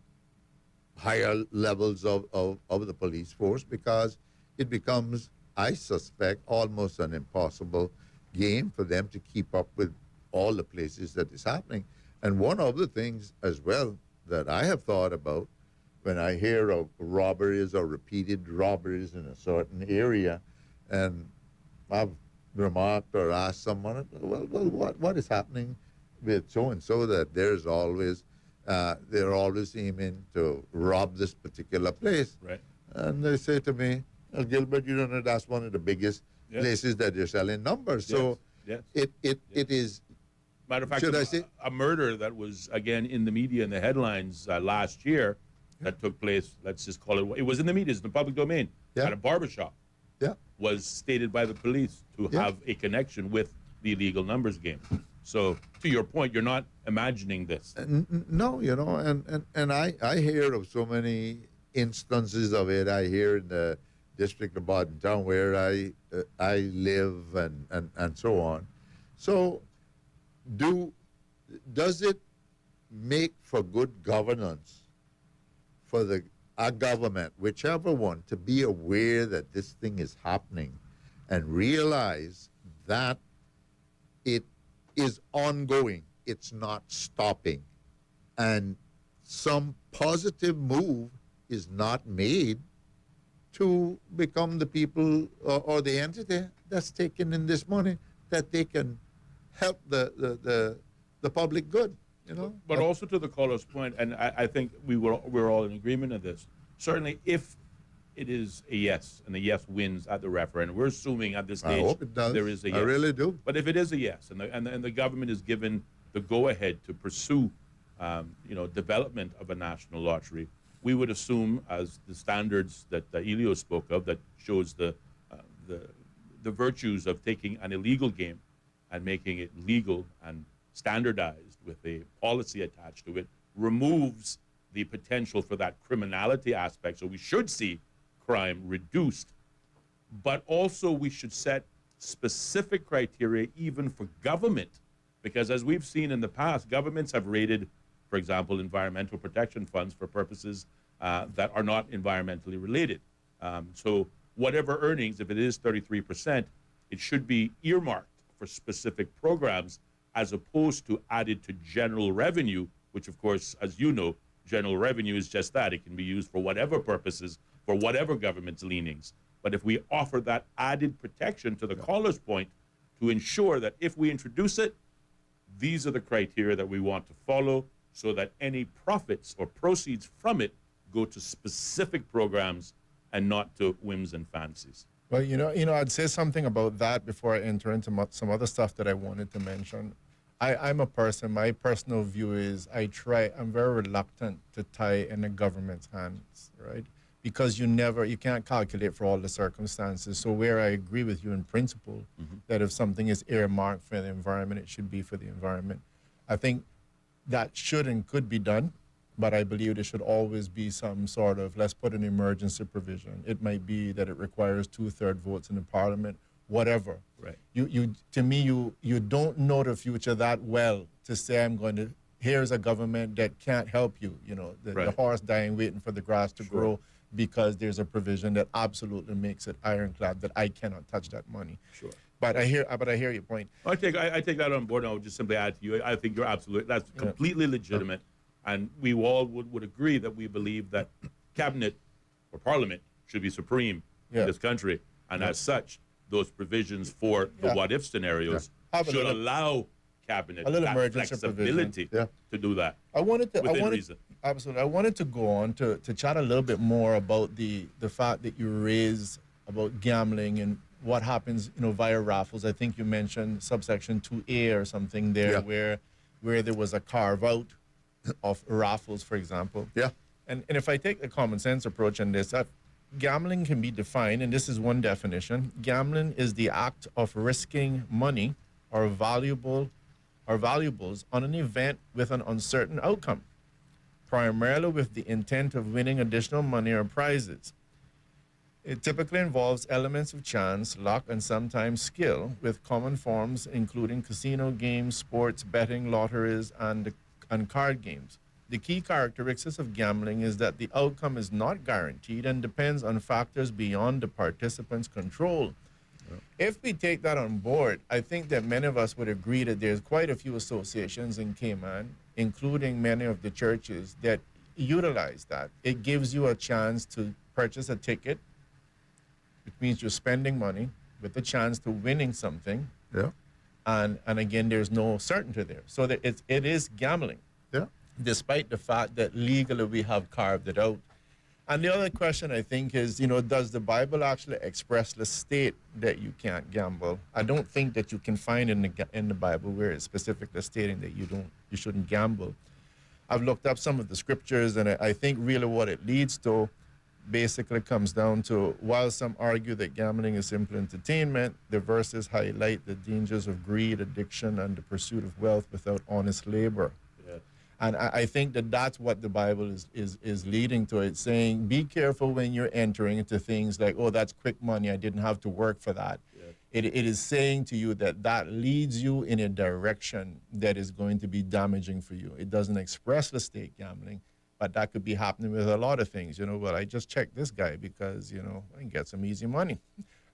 higher levels of the police force, because it becomes, I suspect, almost an impossible game for them to keep up with all the places that is happening. And one of the things as well that I have thought about when I hear of robberies or repeated robberies in a certain area, and I've remarked or asked someone, well, what is happening with so-and-so that there's always, they're always aiming to rob this particular place. Right. And they say to me, well, Gilbert, you don't know that's one of the biggest places that you're selling numbers. So it is. Matter of fact, should I say? a murder that was, again, in the media, in the headlines last year that took place, let's just call it, it was in the media, it's in the public domain, at a barbershop, was stated by the police to have a connection with the illegal numbers game. So, to your point, you're not imagining this. No, you know, and I hear of so many instances of it. I hear in the district of Town where I live and so on. So, does it make for good governance for our government, whichever one, to be aware that this thing is happening and realize that it is ongoing, it's not stopping, and some positive move is not made to become the people or the entity that's taking in this money, that they can help the public good, you know? But also to the caller's point, and I think we're all in agreement of this, certainly if it is a yes, and the yes wins at the referendum, we're assuming at this stage I hope it does. there is a yes. I really do. But if it is a yes, and the government is given the go-ahead to pursue, development of a national lottery, we would assume, as the standards that Ellio spoke of, that shows the virtues of taking an illegal game and making it legal and standardized with a policy attached to it, removes the potential for that criminality aspect. So we should see crime reduced, but also we should set specific criteria even for government, because as we've seen in the past, governments have raided, for example, environmental protection funds for purposes that are not environmentally related. So whatever earnings, if it is 33%, it should be earmarked for specific programs as opposed to added to general revenue, which of course, as you know, general revenue is just that. It can be used for whatever purposes, for whatever government's leanings. But if we offer that added protection, to the caller's point, to ensure that if we introduce it, these are the criteria that we want to follow, so that any profits or proceeds from it go to specific programs and not to whims and fancies. Well, I'd say something about that before I enter into some other stuff that I wanted to mention. I'm a person, my personal view is I'm very reluctant to tie in the government's hands, right? Because you can't calculate for all the circumstances. So where I agree with you in principle, that if something is earmarked for the environment, it should be for the environment. I think that should and could be done, but I believe there should always be some sort of, let's put an emergency provision. It might be that it requires 2/3 votes in the parliament, whatever. Right. To me, you don't know the future that well to say here's a government that can't help you. The horse dying waiting for the grass to grow, because there's a provision that absolutely makes it ironclad that I cannot touch that money. Sure. But I hear your point. I take that on board, and I would just simply add to you, I think that's completely legitimate. And we all would agree that we believe that cabinet or parliament should be supreme in this country. And as such, those provisions for the what-if scenarios should allow cabinet that flexibility to do that within reason. Absolutely. I wanted to go on to chat a little bit more about the fact that you raised about gambling and what happens, via raffles. I think you mentioned subsection 2A or something there where there was a carve-out of raffles, for example. Yeah. And if I take a common sense approach on this, gambling can be defined, and this is one definition. Gambling is the act of risking money or valuables on an event with an uncertain outcome, primarily with the intent of winning additional money or prizes. It typically involves elements of chance, luck, and sometimes skill, with common forms including casino games, sports, betting, lotteries, and card games. The key characteristics of gambling is that the outcome is not guaranteed and depends on factors beyond the participant's control. If we take that on board, I think that many of us would agree that there's quite a few associations in Cayman, including many of the churches, that utilize that. It gives you a chance to purchase a ticket, which means you're spending money with a chance to winning something. Yeah. And again, there's no certainty there. So that it is gambling. Yeah. Despite the fact that legally we have carved it out. And the other question, I think, is, does the Bible actually expressly state that you can't gamble? I don't think that you can find in the Bible where it's specifically stating that you shouldn't gamble. I've looked up some of the scriptures, and I think really what it leads to basically comes down to, while some argue that gambling is simple entertainment, the verses highlight the dangers of greed, addiction, and the pursuit of wealth without honest labor. And I think that that's what the Bible is leading to. It's saying, be careful when you're entering into things like, oh, that's quick money, I didn't have to work for that. Yeah. It is saying to you that leads you in a direction that is going to be damaging for you. It doesn't expressly state gambling, but that could be happening with a lot of things. Well, I just checked this guy because, I can get some easy money.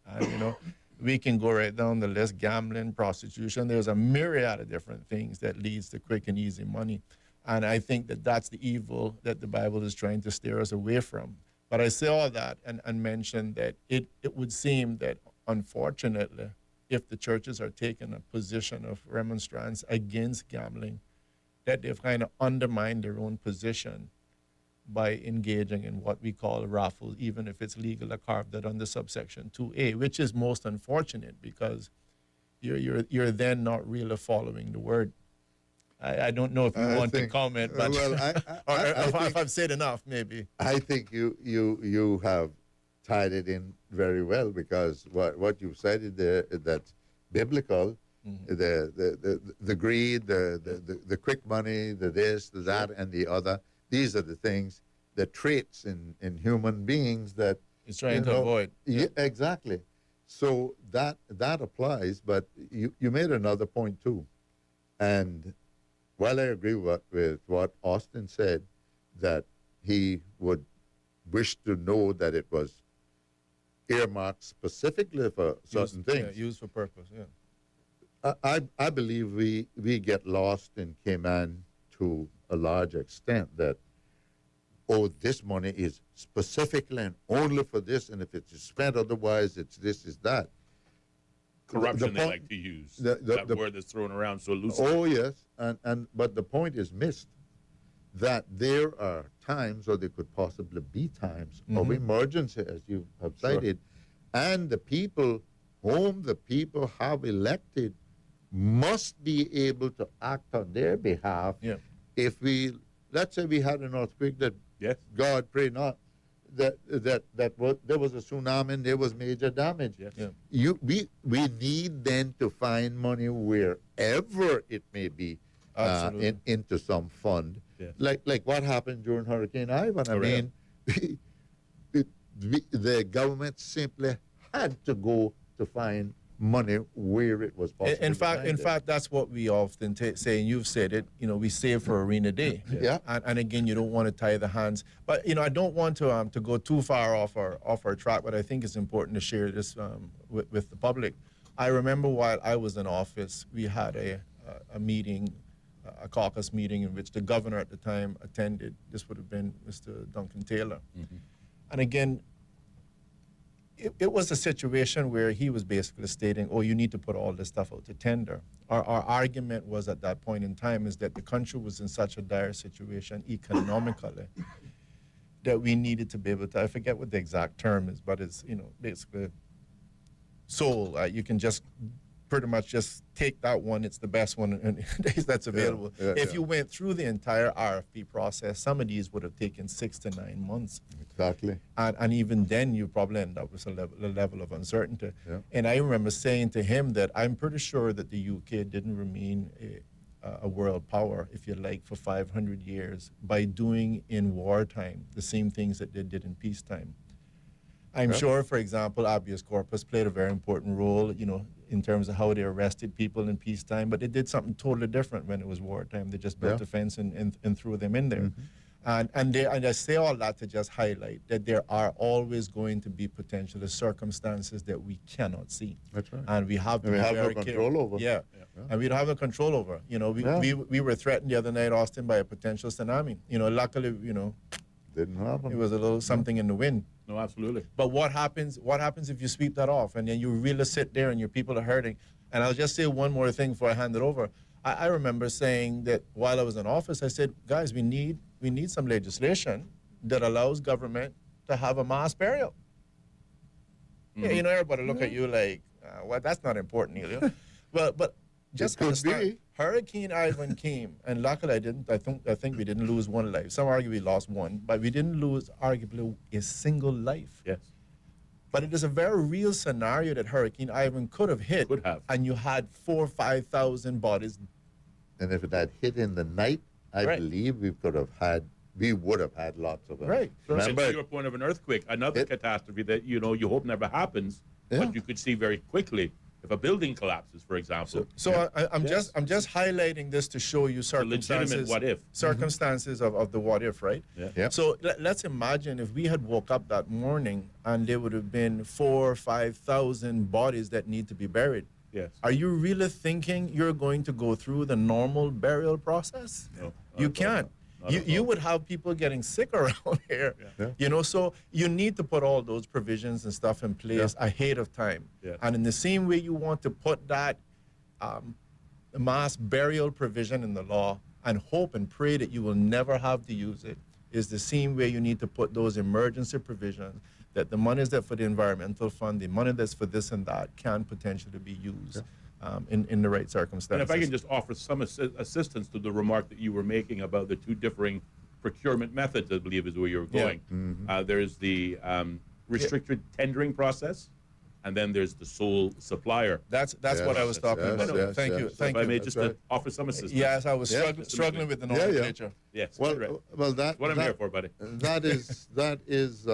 And, we can go right down the list: gambling, prostitution. There's a myriad of different things that leads to quick and easy money. And I think that that's the evil that the Bible is trying to steer us away from. But I say all that and mention that it would seem that, unfortunately, if the churches are taking a position of remonstrance against gambling, that they've kind of undermined their own position by engaging in what we call raffles, even if it's legal or carved out under subsection 2A, which is most unfortunate because you're then not really following the word. I don't know if you want to comment, but if I've said enough, maybe. I think you have tied it in very well, because what you've cited there, that's biblical. Mm-hmm. The greed, the quick money, the this, the that, and the other. These are the things, the traits in human beings that it's trying to avoid. Yeah, exactly. So that applies. But you made another point too, and while I agree with what Austin said, that he would wish to know that it was earmarked specifically for certain things. Yeah, used for purpose, yeah. I believe we get lost in Cayman to a large extent, that, this money is specifically and only for this, and if it's spent otherwise, it's this, is that. Corruption they like to use. That word that's thrown around so loosely. Oh, yes. But the point is missed, that there are times, or there could possibly be times, of emergency, as you have cited, and the people whom the people have elected must be able to act on their behalf. Yeah. If let's say we had an earthquake that, God pray not, there was a tsunami and there was major damage. Yes. Yeah. We need then to find money wherever it may be into some fund. Yeah. Like what happened during Hurricane Ivan. I mean, the government simply had to go to find money where it was possible. In fact, that's what we often say, and you've said it. We save for a rainy day. Yeah. And again, you don't want to tie the hands. But I don't want to go too far off our track. But I think it's important to share this with the public. I remember while I was in office, we had a meeting, a caucus meeting, in which the governor at the time attended. This would have been Mr. Duncan Taylor. Mm-hmm. And again, it was a situation where he was basically stating, you need to put all this stuff out to tender. Our argument was at that point in time is that the country was in such a dire situation economically that we needed to be able to, I forget what the exact term is, but it's, basically sold. You can just pretty much just take that one. It's the best one that's available. If you went through the entire RFP process, some of these would have taken 6 to 9 months. Exactly. And even then, you probably end up with a level of uncertainty. Yeah. And I remember saying to him that I'm pretty sure that the UK didn't remain a world power, if you like, for 500 years by doing in wartime the same things that they did in peacetime. I'm sure, for example, habeas corpus played a very important role, in terms of how they arrested people in peacetime, but they did something totally different when it was wartime. They just built a fence and threw them in there. Mm-hmm. And I say all that to just highlight that there are always going to be potential circumstances that we cannot see. That's right. And we have to And we be have no very control careful. over. Yeah. And we don't have no control over. You know, we were threatened the other night, Austin, by a potential tsunami. You know, luckily, you know, didn't happen. It was a little something in the wind. No, absolutely. But what happens if you sweep that off and then you really sit there and your people are hurting? And I'll just say one more thing before I hand it over. I remember saying that while I was in office, I said, guys, we need some legislation that allows government to have a mass burial. Mm-hmm. Yeah, you know, everybody look at you like, well, that's not important, Ellio. but just understand, Hurricane Ivan came, and luckily I think we didn't lose one life. Some argue we lost one, but we didn't lose arguably a single life. Yes. But it is a very real scenario that Hurricane Ivan could have hit, and you had 4,000 or 5,000 bodies. And if it had hit in the night, I believe we would have had lots of them. Right. Remember, to your point of an earthquake, another catastrophe that you hope never happens, but you could see very quickly if a building collapses, for example. I'm just highlighting this to show you circumstances. Legitimate what if. Circumstances of the what if, right? Yeah. So let's imagine if we had woke up that morning and there would have been 4,000 or 5,000 bodies that need to be buried. Yes. Are you really thinking you're going to go through the normal burial process? No. You can't. You would have people getting sick around here. Yeah. You know, so you need to put all those provisions and stuff in place ahead of time. Yes. And in the same way you want to put that mass burial provision in the law and hope and pray that you will never have to use it, is the same way you need to put those emergency provisions that the money that's for the environmental fund, the money that's for this and that can potentially be used in the right circumstances. And if I can just offer some assistance to the remark that you were making about the two differing procurement methods, I believe is where you're going. There's the restricted tendering process, and then there's the sole supplier. That's what I was talking about. Thank you. If I may just offer some assistance. Yes, I was struggling with the nomenclature. Yes. Well, that's what I'm here for, buddy. That is.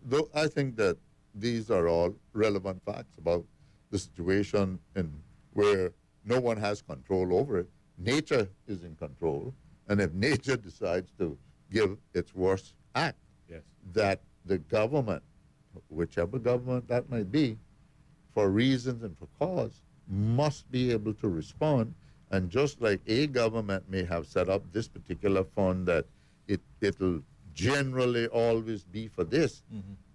Though I think that these are all relevant facts about the situation and where no one has control over it. Nature is in control, and if nature decides to give its worst act, that the government, whichever government that might be, for reasons and for cause, must be able to respond. And just like a government may have set up this particular fund that it'll generally always be for this,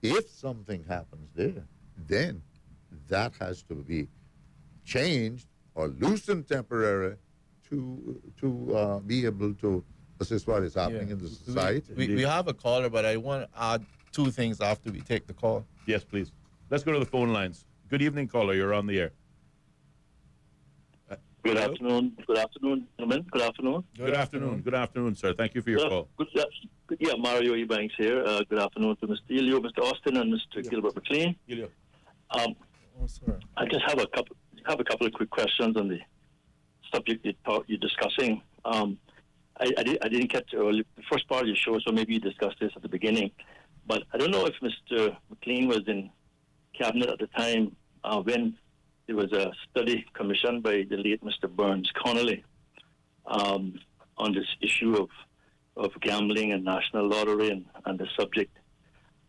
if something happens there, then that has to be changed or loosened temporarily to be able to assist what is happening in the society. We have a caller, but I want to add two things after we take the call. Yes, please. Let's go to the phone lines. Good evening, caller. You're on the air. Good afternoon. Good afternoon, gentlemen. Good afternoon. Good afternoon. Good afternoon, sir. Thank you for your call. Mario Ebanks here. Good afternoon to Mr. Ellio, Mr. Austin, and Mr. Gilbert McLean. Ellio. I just have a couple of quick questions on the subject you're discussing. I didn't catch the first part of your show, so maybe you discussed this at the beginning. But I don't know if Mr. McLean was in cabinet at the time when there was a study commissioned by the late Mr. Burns Connolly on this issue of gambling and national lottery and the subject.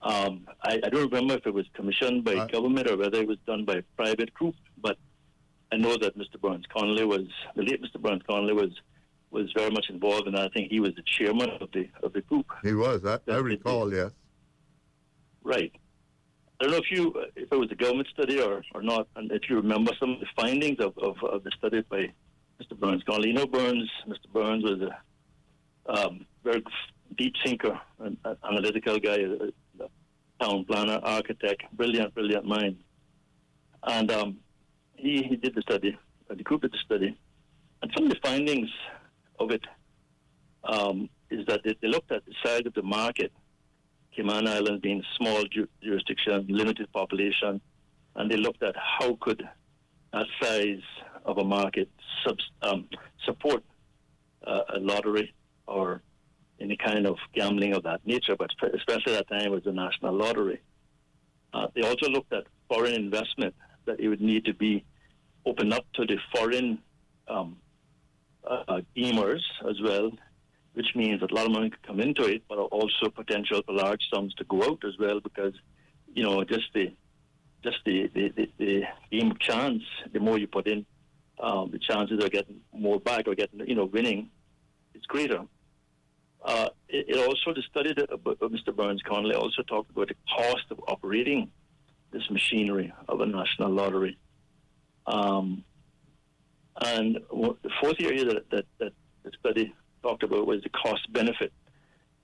I don't remember if it was commissioned by government or whether it was done by a private group, but I know that the late Mr. Burns Connolly was very much involved, and I think he was the chairman of the group. He was. I recall, yes. Right. I don't know if it was a government study or not, and if you remember some of the findings of the study by Mr. Burns Connolly. You know, Mr. Burns was a very deep thinker, an analytical guy, a town planner, architect, brilliant mind. And he did the study, the group did the study. And some of the findings of it is that they looked at the size of the market, Cayman Islands being a small jurisdiction, limited population, and they looked at how could that size of a market support a lottery or any kind of gambling of that nature, but especially at that time it was a national lottery. They also looked at foreign investment, that it would need to be opened up to the foreign gamers as well, which means that a lot of money could come into it, but also potential for large sums to go out as well, because, you know, just the game of chance, the more you put in, the chances of getting more back or getting, you know, winning is greater. It also, the study that Mr. Burns-Connolly also talked about the cost of operating this machinery of a national lottery. And the fourth area that the study talked about was the cost benefit,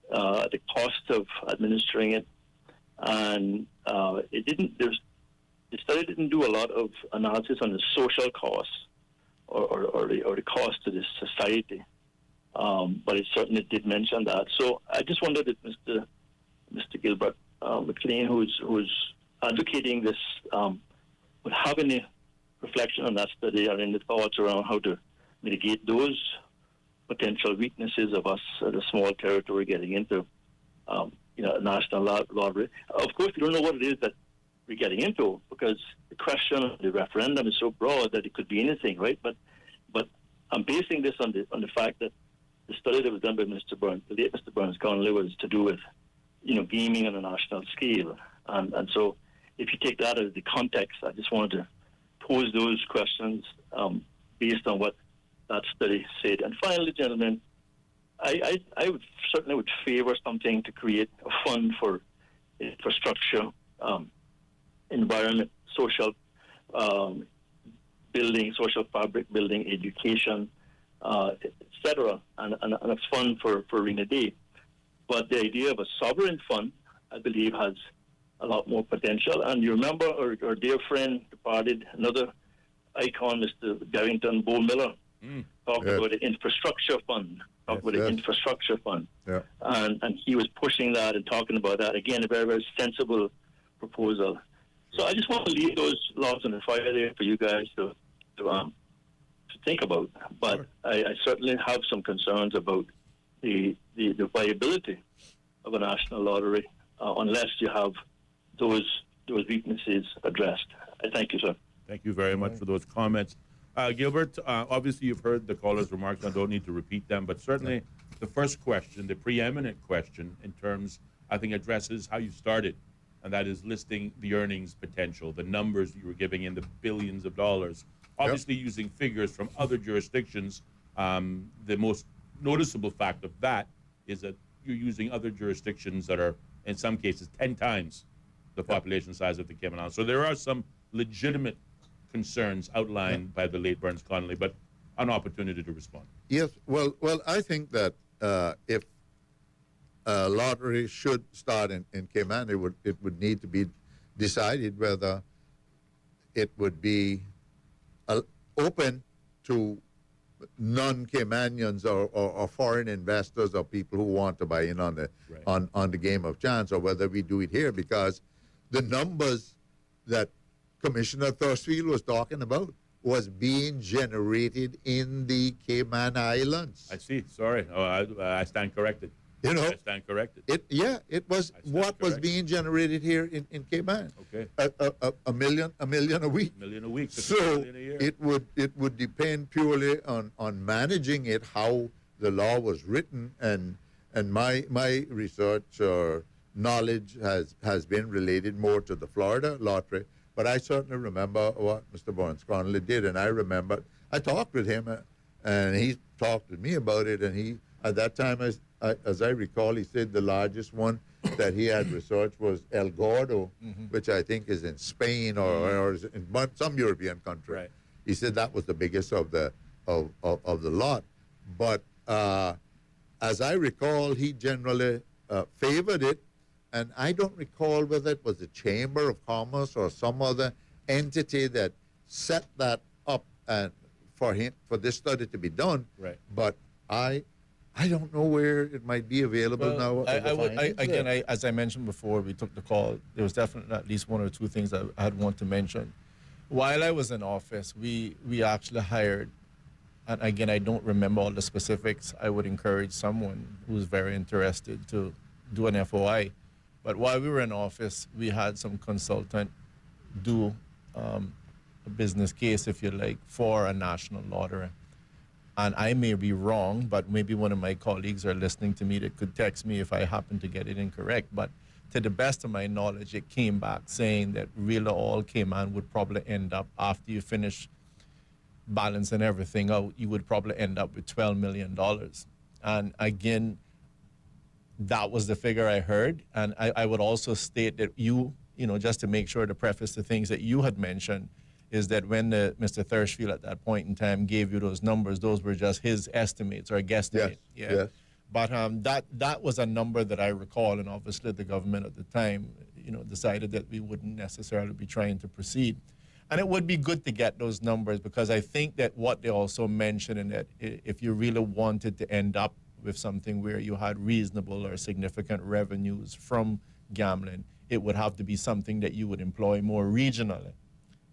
the cost of administering it. And the study didn't do a lot of analysis on the social costs or the cost to this society. But it certainly did mention that. So I just wondered if Mr. Gilbert McLean, who's advocating this, would have any reflection on that study or any thoughts around how to mitigate those potential weaknesses of us at a small territory getting into, you know, a national lottery. Of course, we don't know what it is that we're getting into, because the question of the referendum is so broad that it could be anything, right? But I'm basing this on the fact that the study that was done by Mr. Burns-Connolly was to do with, you know, gaming on a national scale, and so if you take that as the context, I just wanted to pose those questions based on what that study said. And finally, gentlemen, I would certainly favor something to create a fund for infrastructure, environment, social building, social fabric building, education, etc., and a fund for Rainy Day. But the idea of a sovereign fund, I believe, has a lot more potential. And you remember our dear friend departed, another icon, Mr. Darrington Bo Miller, talked about the infrastructure fund. Infrastructure fund. Yeah. And he was pushing that and talking about that. Again, a very, very sensible proposal. So I just want to leave those logs on the fire there for you guys to think about. But I certainly have some concerns about the viability of a national lottery unless you have those weaknesses addressed. I thank you, sir. Thank you very much for those comments. Gilbert, obviously you've heard the caller's remarks. I don't need to repeat them, but certainly the first question, the preeminent question in terms, I think, addresses how you started, and that is listing the earnings potential, the numbers you were giving in the billions of dollars, obviously using figures from other jurisdictions. The most noticeable fact of that is that you're using other jurisdictions that are, in some cases, 10 times the population size of the Cayman Islands. So there are some legitimate concerns outlined by the late Burns-Connolly, but an opportunity to respond. Yes, well, I think that if a lottery should start in Cayman, it would need to be decided whether it would be open to non-Caymanians or foreign investors or people who want to buy in on the game of chance, or whether we do it here, because the numbers that Commissioner Thursfield was talking about was being generated in the Cayman Islands. I see. Sorry. I stand corrected. You know, I stand corrected. It was what was being generated here in Cayman. Okay. A million a week. $1 million a week. So $1 million a year. it would depend purely on managing it, how the law was written, and my research or knowledge has been related more to the Florida lottery. But I certainly remember what Mr. Burns-Connolly did, and I talked with him, and he talked with me about it, and he, at that time, as I recall, he said the largest one that he had researched was El Gordo, which I think is in Spain or is in some European country. Right. He said that was the biggest of the lot. But as I recall, he generally favored it. And I don't recall whether it was the Chamber of Commerce or some other entity that set that up and for this study to be done. Right. But I don't know where it might be available now. As I mentioned before, we took the call. There was definitely at least one or two things I'd want to mention. While I was in office, we actually hired, and again, I don't remember all the specifics. I would encourage someone who's very interested to do an FOI. But while we were in office, we had some consultant do a business case, if you like, for a national lottery. and I may be wrong, but maybe one of my colleagues are listening to me that could text me if I happen to get it incorrect. But to the best of my knowledge, it came back saying that Real All Cayman would probably end up, after you finish balancing everything out, you would probably end up with $12 million. And again, that was the figure I heard. And I would also state that you know, just to make sure to preface the things that you had mentioned, is that when Mr. Thirstfield at that point in time gave you those numbers, those were just his estimates or guesstimates. Yes. But that was a number that I recall, and obviously the government at the time, you know, decided that we wouldn't necessarily be trying to proceed. And it would be good to get those numbers, because I think that what they also mentioned, in that if you really wanted to end up with something where you had reasonable or significant revenues from gambling, it would have to be something that you would employ more regionally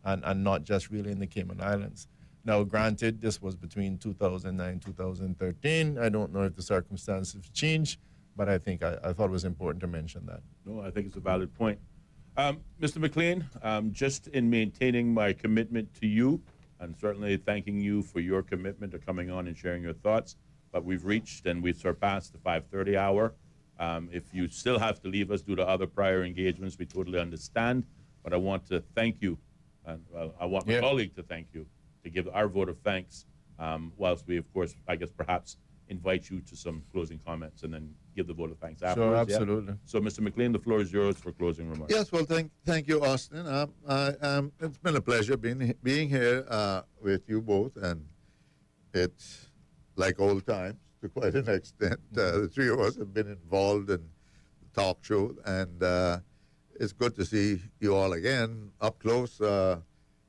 and not just really in the Cayman Islands. Now, granted, this was between 2009 and 2013. I don't know if the circumstances have changed, but I think I thought it was important to mention that. No, I think it's a valid point. Mr. McLean, just in maintaining my commitment to you, and certainly thanking you for your commitment to coming on and sharing your thoughts, but we've reached and we've surpassed the 5:30 hour. If you still have to leave us due to other prior engagements, we totally understand, but I want to thank you, and I want my colleague to thank you, to give our vote of thanks, whilst we, of course, I guess perhaps invite you to some closing comments and then give the vote of thanks afterwards. Sure, absolutely. Yeah? So, Mr. McLean, the floor is yours for closing remarks. Yes, well, thank you, Austin. It's been a pleasure being here with you both, and it's like old times to quite an extent. The three of us have been involved in the talk show, and it's good to see you all again up close,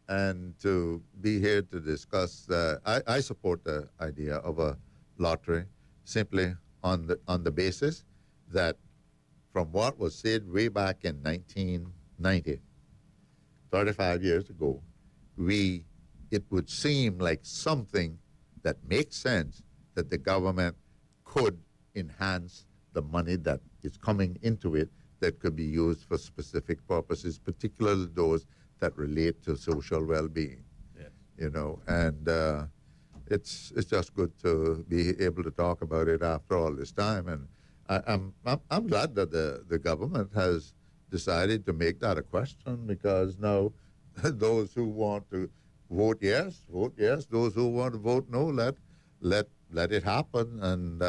and to be here to discuss. I support the idea of a lottery, simply on the basis that, from what was said way back in 1990, 35 years ago, it would seem like something that makes sense, that the government could enhance the money that is coming into it that could be used for specific purposes, particularly those that relate to social well-being. Yes. You know, and it's just good to be able to talk about it after all this time. And I'm glad that the government has decided to make that a question, because now those who want to vote yes, vote yes. Those who want to vote no, let it happen. And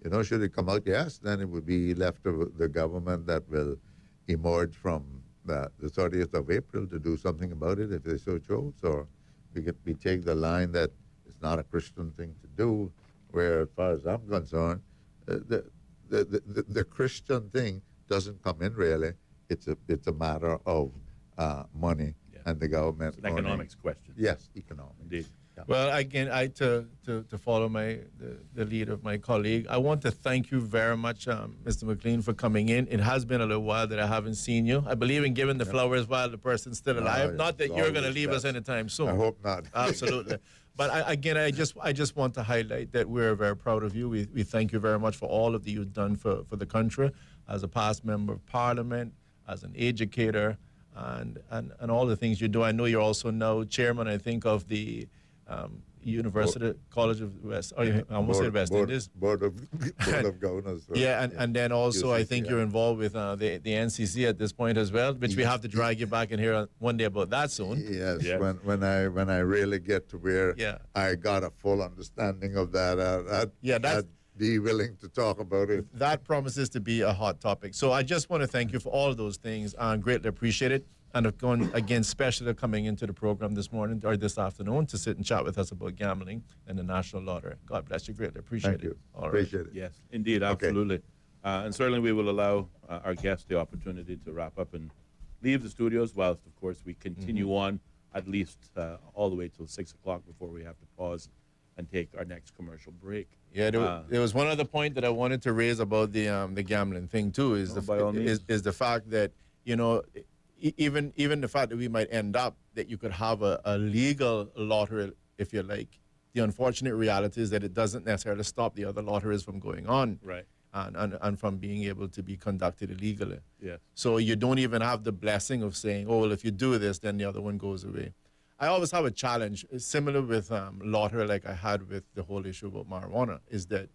you know, should it come out yes, then it would be left to the government that will emerge from the 30th of April to do something about it if they so chose. Or we take the line that it's not a Christian thing to do, where, as far as I'm concerned, the Christian thing doesn't come in really. It's a matter of money and the government. It's an economics question. Yes, economics. Indeed. Yeah. Well, again, to follow the lead of my colleague, I want to thank you very much, Mr. McLean, for coming in. It has been a little while that I haven't seen you. I believe in giving the flowers while the person's still alive. Not that you're going to leave us anytime soon. I hope not. Absolutely. But I just want to highlight that we're very proud of you. We thank you very much for all of that you've done for the country, as a past member of Parliament, as an educator, and all the things you do. I know you're also now chairman, I think, of the University College of West, I almost said West Indies. Board of Governors. Yeah, and then also UCC, I think you're involved with the NCC at this point as well, which we have to drag you back in here one day about that soon. Yes, when I really get to where I got a full understanding of that, I'd be willing to talk about it. That promises to be a hot topic. So I just want to thank you for all of those things. I greatly appreciate it. And again, especially coming into the program this morning or this afternoon to sit and chat with us about gambling and the National Lottery. God bless you. Greatly appreciate it. All appreciate it. Yes, indeed, absolutely. And certainly we will allow our guests the opportunity to wrap up and leave the studios, whilst, of course, we continue on at least all the way till 6 o'clock before we have to pause and take our next commercial break. Yeah, there was one other point that I wanted to raise about the gambling thing too, is the fact that, you know, even the fact that we might end up that you could have a legal lottery, if you like. The unfortunate reality is that it doesn't necessarily stop the other lotteries from going on, right, and from being able to be conducted illegally. Yeah. So you don't even have the blessing of saying, oh, well, if you do this, then the other one goes away. I always have a challenge, similar with lottery, like I had with the whole issue about marijuana, is that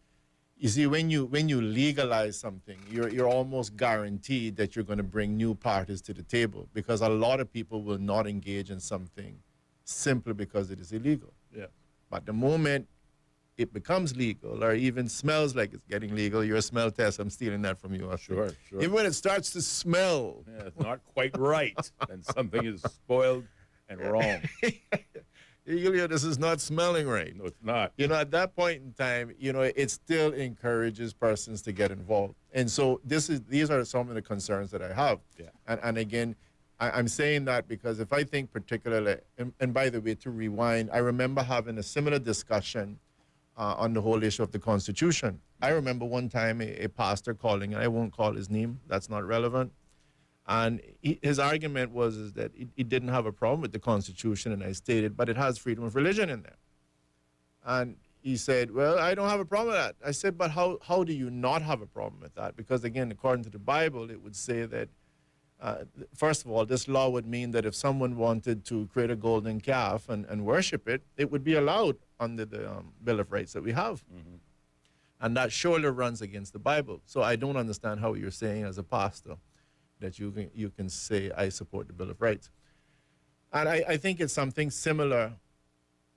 you see, when you legalize something, you're almost guaranteed that you're going to bring new parties to the table, because a lot of people will not engage in something simply because it is illegal. Yeah. But the moment it becomes legal, or even smells like it's getting legal, your smell test, I'm stealing that from you. Sure. Even when it starts to smell. Yeah, it's not quite right, then something is spoiled and wrong. Ellio, this is not smelling right. No, it's not. At that point in time, it still encourages persons to get involved. And so these are some of the concerns that I have. Yeah. And again, I'm saying that because if I think particularly, and by the way, to rewind, I remember having a similar discussion on the whole issue of the Constitution. I remember one time a pastor calling, and I won't call his name, that's not relevant. And his argument was that he didn't have a problem with the Constitution, and I stated, but it has freedom of religion in there. And he said, well, I don't have a problem with that. I said, but how do you not have a problem with that? Because again, according to the Bible, it would say that, first of all, this law would mean that if someone wanted to create a golden calf and worship it, it would be allowed under the Bill of Rights that we have. Mm-hmm. And that surely runs against the Bible. So I don't understand how you're saying as a pastor that you can say, I support the Bill of Rights. And I think it's something similar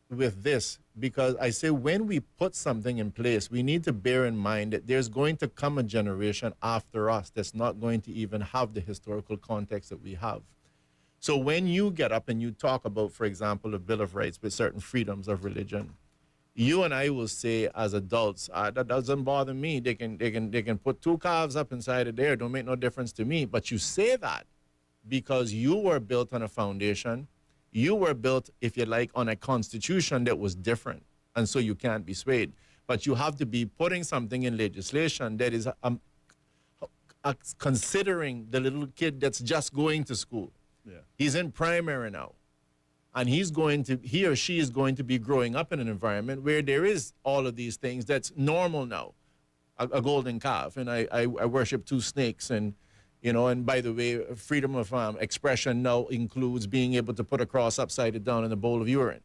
with this, because I say when we put something in place, we need to bear in mind that there's going to come a generation after us that's not going to even have the historical context that we have. So when you get up and you talk about, for example, a Bill of Rights with certain freedoms of religion, you and I will say as adults, that doesn't bother me. They can put two calves up inside of there. Don't make no difference to me. But you say that because you were built on a foundation. You were built, if you like, on a constitution that was different. And so you can't be swayed. But you have to be putting something in legislation that is considering the little kid that's just going to school. Yeah. He's in primary now. And he or she is going to be growing up in an environment where there is all of these things that's normal now. A golden calf, and I worship two snakes, and by the way, freedom of expression now includes being able to put a cross upside down in a bowl of urine.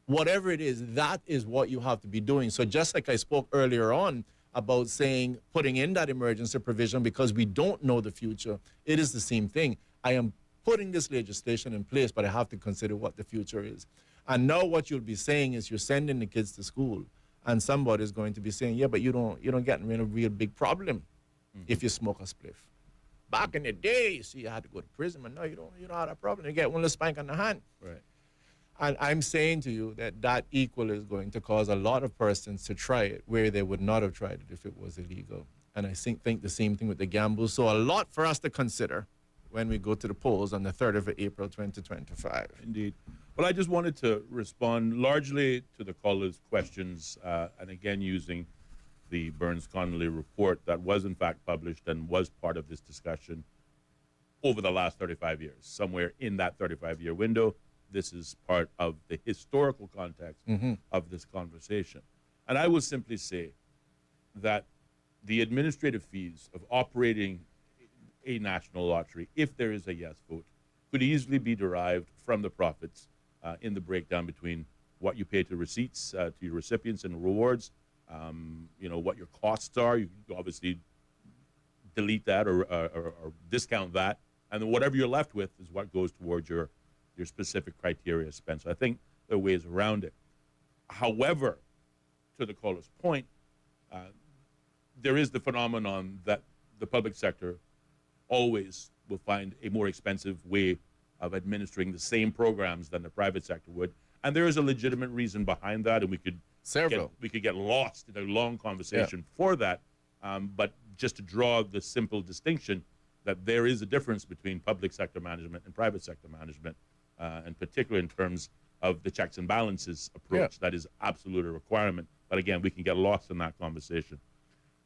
Whatever it is, that is what you have to be doing. So just like I spoke earlier on about saying, putting in that emergency provision because we don't know the future, it is the same thing. I am putting this legislation in place, but I have to consider what the future is. And now what you'll be saying is you're sending the kids to school, and somebody's going to be saying, yeah, but you don't get in a real big problem if you smoke a spliff. Back in the day, you see, you had to go to prison, but now you don't have that problem. You get one little spank on the hand. Right. And I'm saying to you that equally is going to cause a lot of persons to try it where they would not have tried it if it was illegal. And I think the same thing with the gamble. So a lot for us to consider when we go to the polls on the 3rd of April, 2025. Indeed. Well, I just wanted to respond largely to the callers' questions, and again using the Burns-Connolly report that was in fact published and was part of this discussion over the last 35 years. Somewhere in that 35-year window, this is part of the historical context of this conversation. And I will simply say that the administrative fees of operating a national lottery, if there is a yes vote, could easily be derived from the profits in the breakdown between what you pay to receipts, to your recipients and rewards, what your costs are. You can obviously delete that or discount that, and then whatever you're left with is what goes towards your specific criteria spent. So I think there are ways around it. However, to the caller's point, there is the phenomenon that the public sector always will find a more expensive way of administering the same programs than the private sector would. And there is a legitimate reason behind that, and we could get lost in a long conversation for that. But just to draw the simple distinction that there is a difference between public sector management and private sector management, and particularly in terms of the checks and balances approach, that is absolutely a requirement. But again, we can get lost in that conversation.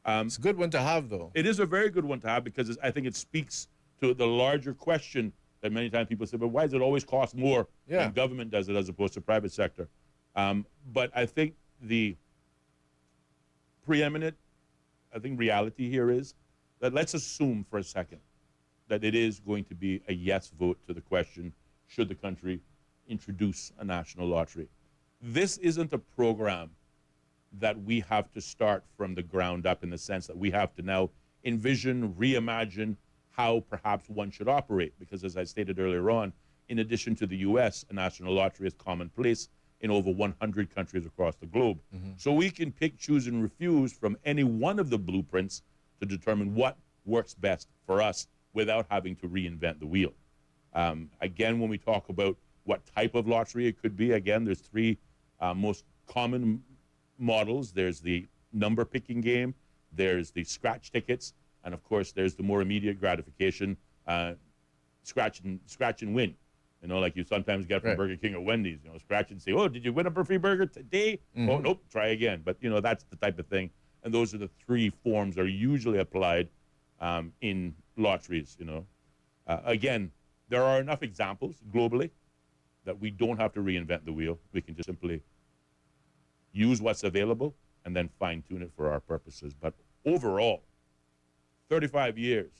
It's a good one to have, though. It is a very good one to have because I think it speaks to the larger question that many times people say, but why does it always cost more when government does it as opposed to private sector? But I think the preeminent, reality here is that let's assume for a second that it is going to be a yes vote to the question, should the country introduce a national lottery. This isn't a program that we have to start from the ground up, in the sense that we have to now envision, reimagine how perhaps one should operate. Because as I stated earlier on, in addition to the US, a national lottery is commonplace in over 100 countries across the globe. So we can pick, choose, and refuse from any one of the blueprints to determine what works best for us without having to reinvent the wheel. Again, when we talk about what type of lottery it could be, again, there's three most common models. There's the number picking game, there's the scratch tickets, and of course there's the more immediate gratification, scratch and win. You know, like you sometimes get from Burger King or Wendy's, you know, scratch and say, oh, did you win a free burger today? Oh, nope, try again. But, you know, that's the type of thing. And those are the three forms that are usually applied in lotteries, you know. Again, there are enough examples globally that we don't have to reinvent the wheel. We can just simply use what's available and then fine-tune it for our purposes. But overall, 35 years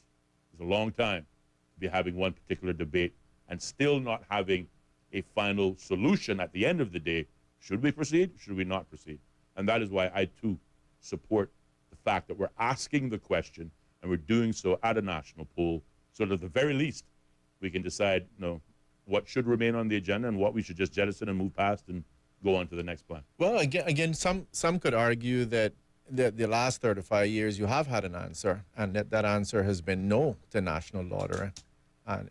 is a long time to be having one particular debate and still not having a final solution at the end of the day. Should we proceed? Should we not proceed? And that is why I, too, support the fact that we're asking the question and we're doing so at a national poll, so that at the very least we can decide, you know, what should remain on the agenda and what we should just jettison and move past and go on to the next plan. Well, again, some could argue that the last 35 years you have had an answer, and that answer has been no to national lottery.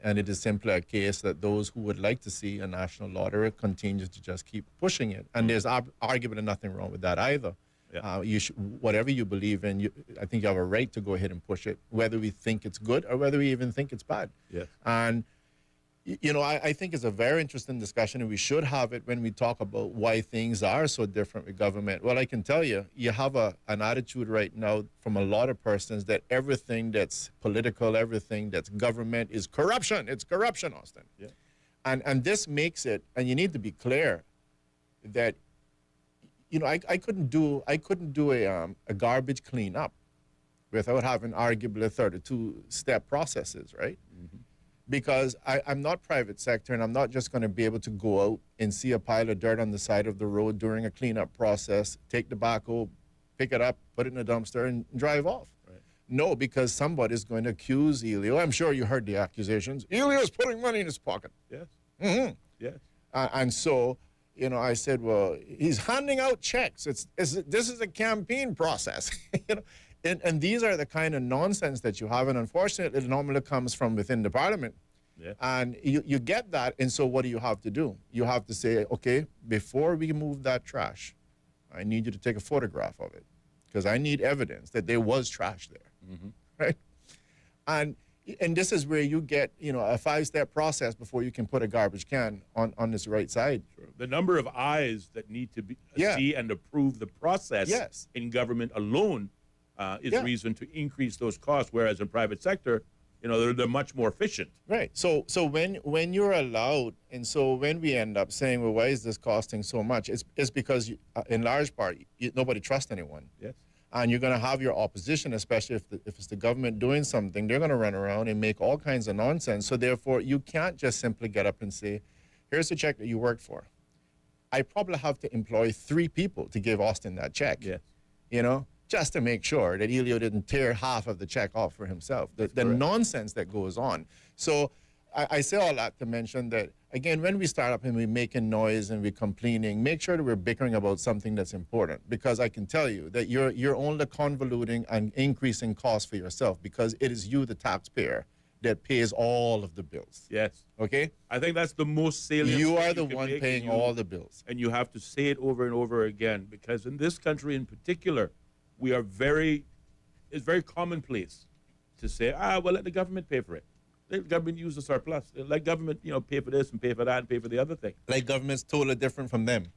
And it is simply a case that those who would like to see a national lottery continue to just keep pushing it. And there's arguably nothing wrong with that either. Yeah. Whatever you believe in, I think you have a right to go ahead and push it, whether we think it's good or whether we even think it's bad. Yes. And, you know, I think it's a very interesting discussion, and we should have it when we talk about why things are so different with government. Well, I can tell you, you have an attitude right now from a lot of persons that everything that's political, everything that's government is corruption. It's corruption, Austin. Yeah. And this makes it, and you need to be clear that, you know, I couldn't do a garbage cleanup without having arguably 32-step processes, right? Because I'm not private sector, and I'm not just going to be able to go out and see a pile of dirt on the side of the road during a cleanup process, take the backhoe, pick it up, put it in a dumpster, and drive off. Right. No, because somebody's going to accuse Ellio. I'm sure you heard the accusations. Ellio's putting money in his pocket. Yes. Mm-hmm. Yes. And so, you know, I said, well, he's handing out checks. This is a campaign process, you know. And these are the kind of nonsense that you have, and unfortunately, it normally comes from within the parliament. Yeah. And you get that, and so what do you have to do? You have to say, okay, before we move that trash, I need you to take a photograph of it, because I need evidence that there was trash there, right? And this is where you get, you know, a 5-step process before you can put a garbage can on this right side. The number of eyes that need to see and approve the process in government alone is reason to increase those costs, whereas in private sector, you know, they're much more efficient. Right. So when you're allowed, and so when we end up saying, well, why is this costing so much? It's because, in large part, nobody trusts anyone. Yes. And you're going to have your opposition, especially if it's the government doing something, they're going to run around and make all kinds of nonsense. So therefore, you can't just simply get up and say, here's the check that you worked for. I probably have to employ 3 people to give Austin that check. Yes. You know? Just to make sure that Ellio didn't tear half of the check off for himself. The nonsense that goes on. So I say all that to mention that, again, when we start up and we're making noise and we're complaining, make sure that we're bickering about something that's important. Because I can tell you that you're only convoluting and increasing costs for yourself, because it is you, the taxpayer, that pays all of the bills. Yes. Okay? I think that's the most salient. You are the one paying all the bills. And you have to say it over and over again, because in this country in particular, we are it's very commonplace to say, well, let the government pay for it. Let the government use the surplus. Let government, you know, pay for this and pay for that and pay for the other thing. Like government's totally different from them.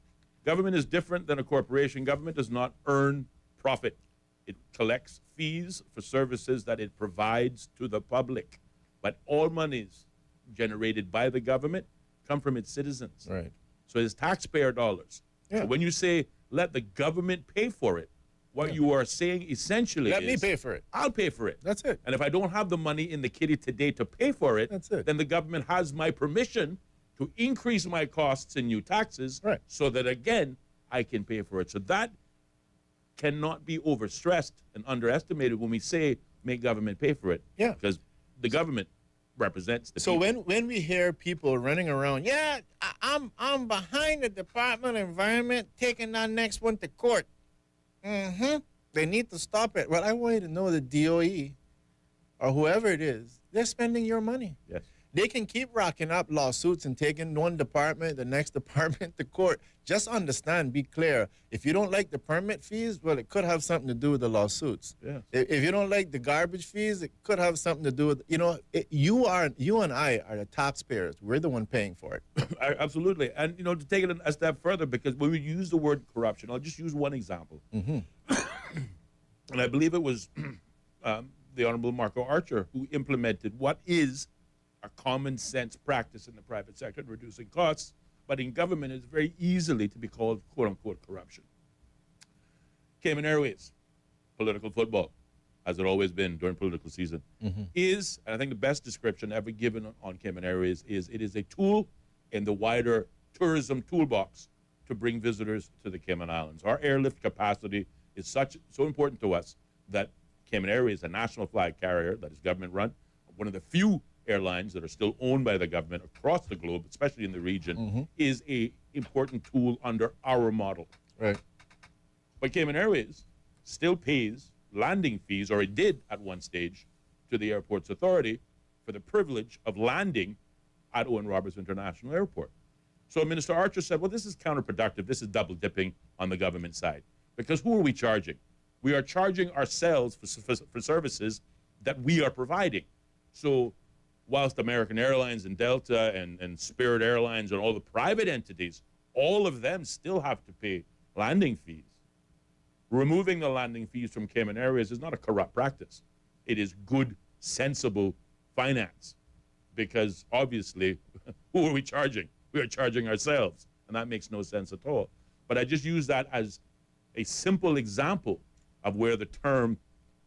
Government is different than a corporation. Government does not earn profit. It collects fees for services that it provides to the public. But all monies generated by the government come from its citizens. Right. So it's taxpayer dollars. Yeah. So when you say, let the government pay for it, what you are saying essentially Let me pay for it. I'll pay for it. That's it. And if I don't have the money in the kitty today to pay for it, That's it. then the government has my permission to increase my costs in new taxes so that, again, I can pay for it. So that cannot be overstressed and underestimated when we say make government pay for it. Yeah. Because the government represents the so people. when we hear people running around, I'm behind the Department of Environment taking that next one to court. They need to stop it. Well, I want you to know the DOE or whoever it is, they're spending your money. Yes. They can keep racking up lawsuits and taking one department, the next department to court. Just understand, be clear. If you don't like the permit fees, well, it could have something to do with the lawsuits. Yeah. If you don't like the garbage fees, it could have something to do with, you and I are the taxpayers. We're the one paying for it. Absolutely. And, to take it a step further, because when we use the word corruption, I'll just use one example. And I believe it was the Honorable Marco Archer who implemented what is a common sense practice in the private sector in reducing costs, but in government it's very easily to be called quote unquote corruption. Cayman Airways, political football, as it always been during political season, is, and I think the best description ever given on Cayman Airways is it is a tool in the wider tourism toolbox to bring visitors to the Cayman Islands. Our airlift capacity is so important to us that Cayman Airways, a national flag carrier that is government run, one of the few airlines that are still owned by the government across the globe, especially in the region, is a important tool under our model. Right. But Cayman Airways still pays landing fees, or it did at one stage, to the Airports Authority for the privilege of landing at Owen Roberts International Airport. So Minister Archer said, well, this is counterproductive. This is double dipping on the government side. Because who are we charging? We are charging ourselves for services that we are providing. So whilst American Airlines and Delta and Spirit Airlines and all the private entities, all of them still have to pay landing fees. Removing the landing fees from Cayman Airways is not a corrupt practice. It is good, sensible finance. Because obviously, who are we charging? We are charging ourselves. And that makes no sense at all. But I just use that as a simple example of where the term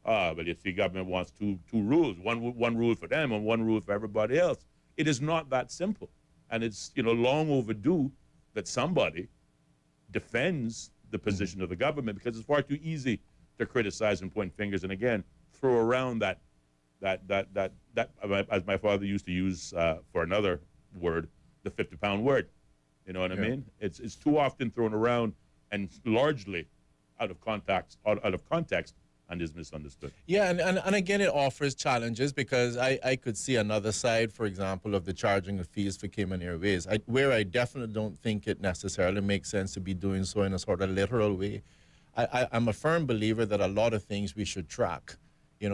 but if the government wants two rules, one rule for them and one rule for everybody else. It is not that simple. And it's, long overdue that somebody defends the position of the government, because it's far too easy to criticize and point fingers and, again, throw around that as my father used to use for another word, the 50-pound word. You know what I mean? It's too often thrown around and largely out of context and is misunderstood. Yeah, and again, it offers challenges, because I could see another side, for example, of the charging of fees for Cayman Airways, where I definitely don't think it necessarily makes sense to be doing so in a sort of literal way. I'm a firm believer that a lot of things we should track.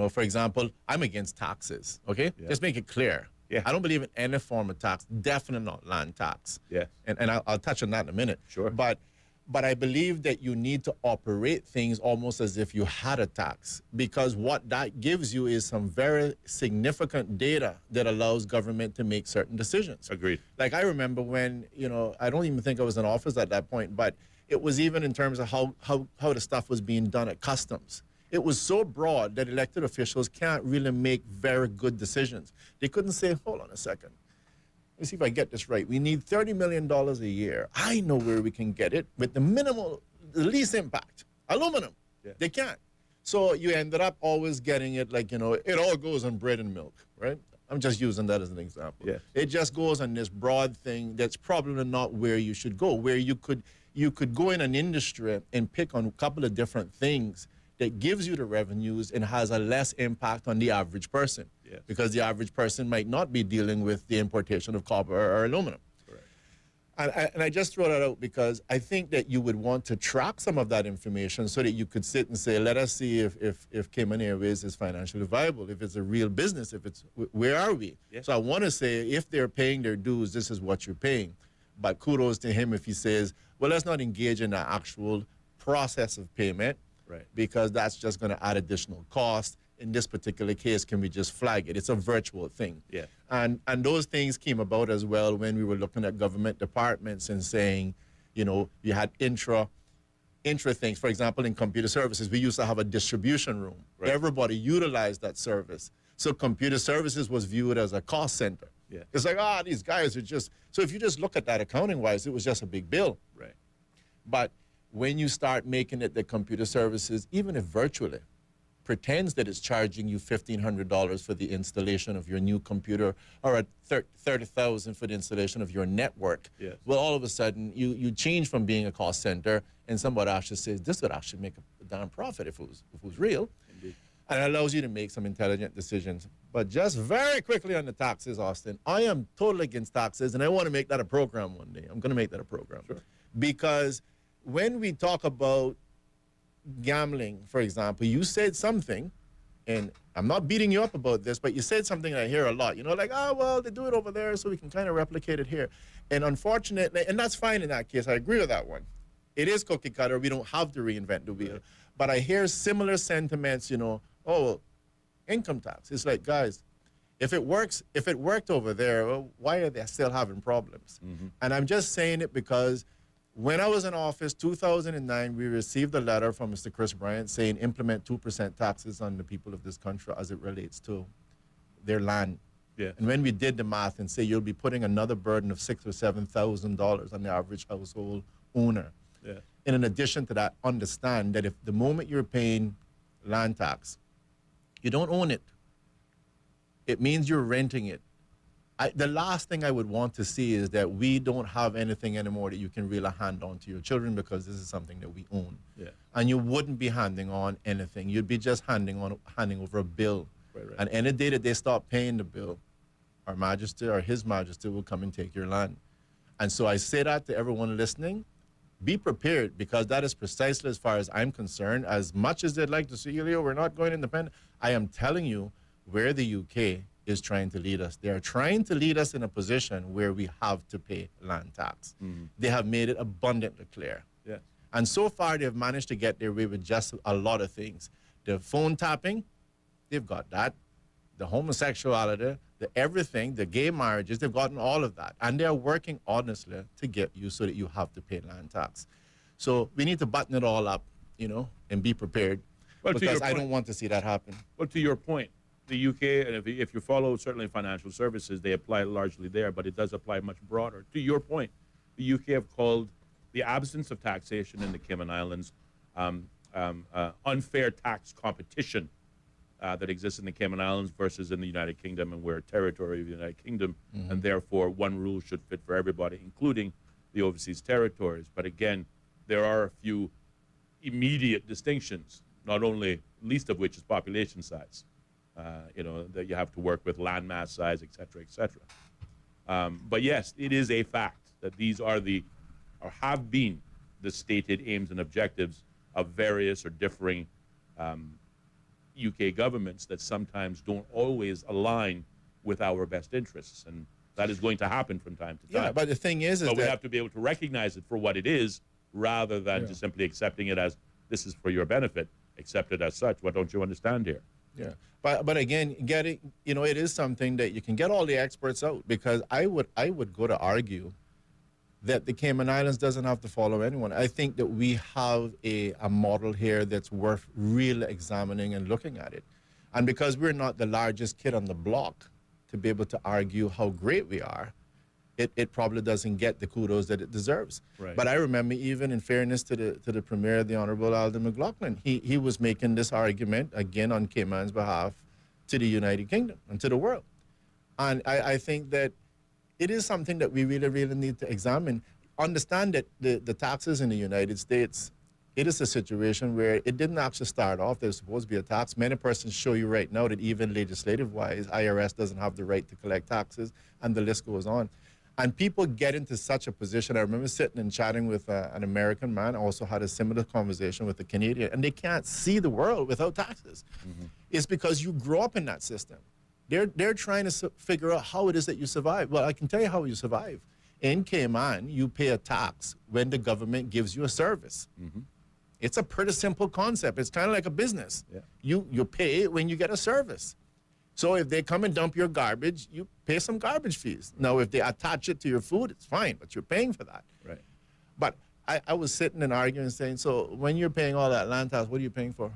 For example, I'm against taxes, okay? Yeah. Just make it clear. Yeah. I don't believe in any form of tax, definitely not land tax. Yeah. And I'll touch on that in a minute. Sure. But I believe that you need to operate things almost as if you had a tax, because what that gives you is some very significant data that allows government to make certain decisions. Agreed. Like I remember when, I don't even think I was in office at that point, but it was even in terms of how the stuff was being done at customs. It was so broad that elected officials can't really make very good decisions. They couldn't say, hold on a second. Let me see if I get this right. We need $30 million a year. I know where we can get it with the least impact. Aluminum. Yeah. They can't. So you ended up always getting it like, it all goes on bread and milk, right? I'm just using that as an example. Yeah. It just goes on this broad thing that's probably not where you should go, where you could go in an industry and pick on a couple of different things that gives you the revenues and has a less impact on the average person. Yes. Because the average person might not be dealing with the importation of copper or aluminum. Correct. And I just throw that out because I think that you would want to track some of that information so that you could sit and say, let us see if Cayman Airways is financially viable, if it's a real business, where are we? Yes. So I want to say, if they're paying their dues, this is what you're paying. But kudos to him if he says, well, let's not engage in the actual process of payment. Right. Because that's just going to add additional cost. In this particular case, can we just flag it? It's a virtual thing. Yeah. And those things came about as well when we were looking at government departments and saying, you had intra things. For example, in computer services, we used to have a distribution room. Right. Everybody utilized that service. So computer services was viewed as a cost center. Yeah. It's like, these guys are just, so if you just look at that accounting-wise, it was just a big bill. Right. But when you start making it that computer services, even if virtually, pretends that it's charging you $1,500 for the installation of your new computer or at $30,000 for the installation of your network. Yes. Well, all of a sudden, you change from being a cost center, and somebody actually says, this would actually make a damn profit if it was real. Indeed. And it allows you to make some intelligent decisions. But just very quickly on the taxes, Austin, I am totally against taxes, and I want to make that a program one day. I'm going to make that a program. Sure. Because when we talk about gambling, for example, you said something, and I'm not beating you up about this, but you said something that I hear a lot. You know, like, well, they do it over there, so we can kind of replicate it here. And unfortunately, and that's fine in that case, I agree with that one. It is cookie cutter. We don't have to reinvent the wheel. But I hear similar sentiments, you know, income tax. It's like, guys, if it worked over there, well, why are they still having problems? Mm-hmm. And I'm just saying it because when I was in office, 2009, we received a letter from Mr. Chris Bryant saying implement 2% taxes on the people of this country as it relates to their land. Yeah. And when we did the math and say you'll be putting another burden of $6,000 or $7,000 on the average household owner. Yeah. And in addition to that, understand that if the moment you're paying land tax, you don't own it. It means you're renting it. The last thing I would want to see is that we don't have anything anymore that you can really hand on to your children because this is something that we own. Yeah. And you wouldn't be handing on anything. You'd be just handing over a bill. Right. And any day that they stop paying the bill, Our Majesty or His Majesty will come and take your land. And so I say that to everyone listening. Be prepared, because that is precisely, as far as I'm concerned, as much as they'd like to see, Ellio, we're not going independent. I am telling you where the UK is trying to lead us. They are trying to lead us in a position where we have to pay land tax. Mm-hmm. They have made it abundantly clear. Yeah. And so far, they've managed to get their way with just a lot of things. The phone tapping, they've got that. The homosexuality, the everything, the gay marriages, they've gotten all of that. And they're working honestly to get you so that you have to pay land tax. So we need to button it all up, you know, and be prepared. Well, because I don't want to see that happen. Well, to your point, the UK, and if you follow certainly financial services, they apply largely there, but it does apply much broader. To your point, the UK have called the absence of taxation in the Cayman Islands unfair tax competition that exists in the Cayman Islands versus in the United Kingdom, and we're a territory of the United Kingdom, and therefore one rule should fit for everybody, including the overseas territories. But again, there are a few immediate distinctions, not only least of which is population size. You know, that you have to work with land mass size, et cetera, et cetera. But yes, it is a fact that these are or have been the stated aims and objectives of various or differing UK governments that sometimes don't always align with our best interests. And that is going to happen from time to time. Yeah, but the thing is but we that have to be able to recognize it for what it is, rather than just simply accepting it as this is for your benefit, accept it as such. What don't you understand here? Yeah, but again, you know, it is something that you can get all the experts out, because I would go to argue that the Cayman Islands doesn't have to follow anyone. I think that we have a model here that's worth really examining and looking at it. And because we're not the largest kid on the block to be able to argue how great we are, it probably doesn't get the kudos that it deserves. Right. But I remember, even in fairness to the Premier, the Honorable Alden McLaughlin, he was making this argument, again on Cayman's behalf, to the United Kingdom and to the world. And I think that it is something that we really, really need to examine. Understand that the taxes in the United States, it is a situation where it didn't actually start off. There's supposed to be a tax. Many persons show you right now that even legislative-wise, IRS doesn't have the right to collect taxes, and the list goes on. And people get into such a position. I remember sitting and chatting with an American man. I also had a similar conversation with a Canadian, and they can't see the world without taxes. Mm-hmm. It's because you grow up in that system. They're trying to figure out how it is that you survive. Well, I can tell you how you survive. In Cayman, you pay a tax when the government gives you a service. Mm-hmm. It's a pretty simple concept. It's kind of like a business. Yeah. You pay when you get a service. So if they come and dump your garbage, you pay some garbage fees. Now, if they attach it to your food, it's fine, but you're paying for that. Right. But I was sitting and arguing, saying, so when you're paying all that land tax, what are you paying for?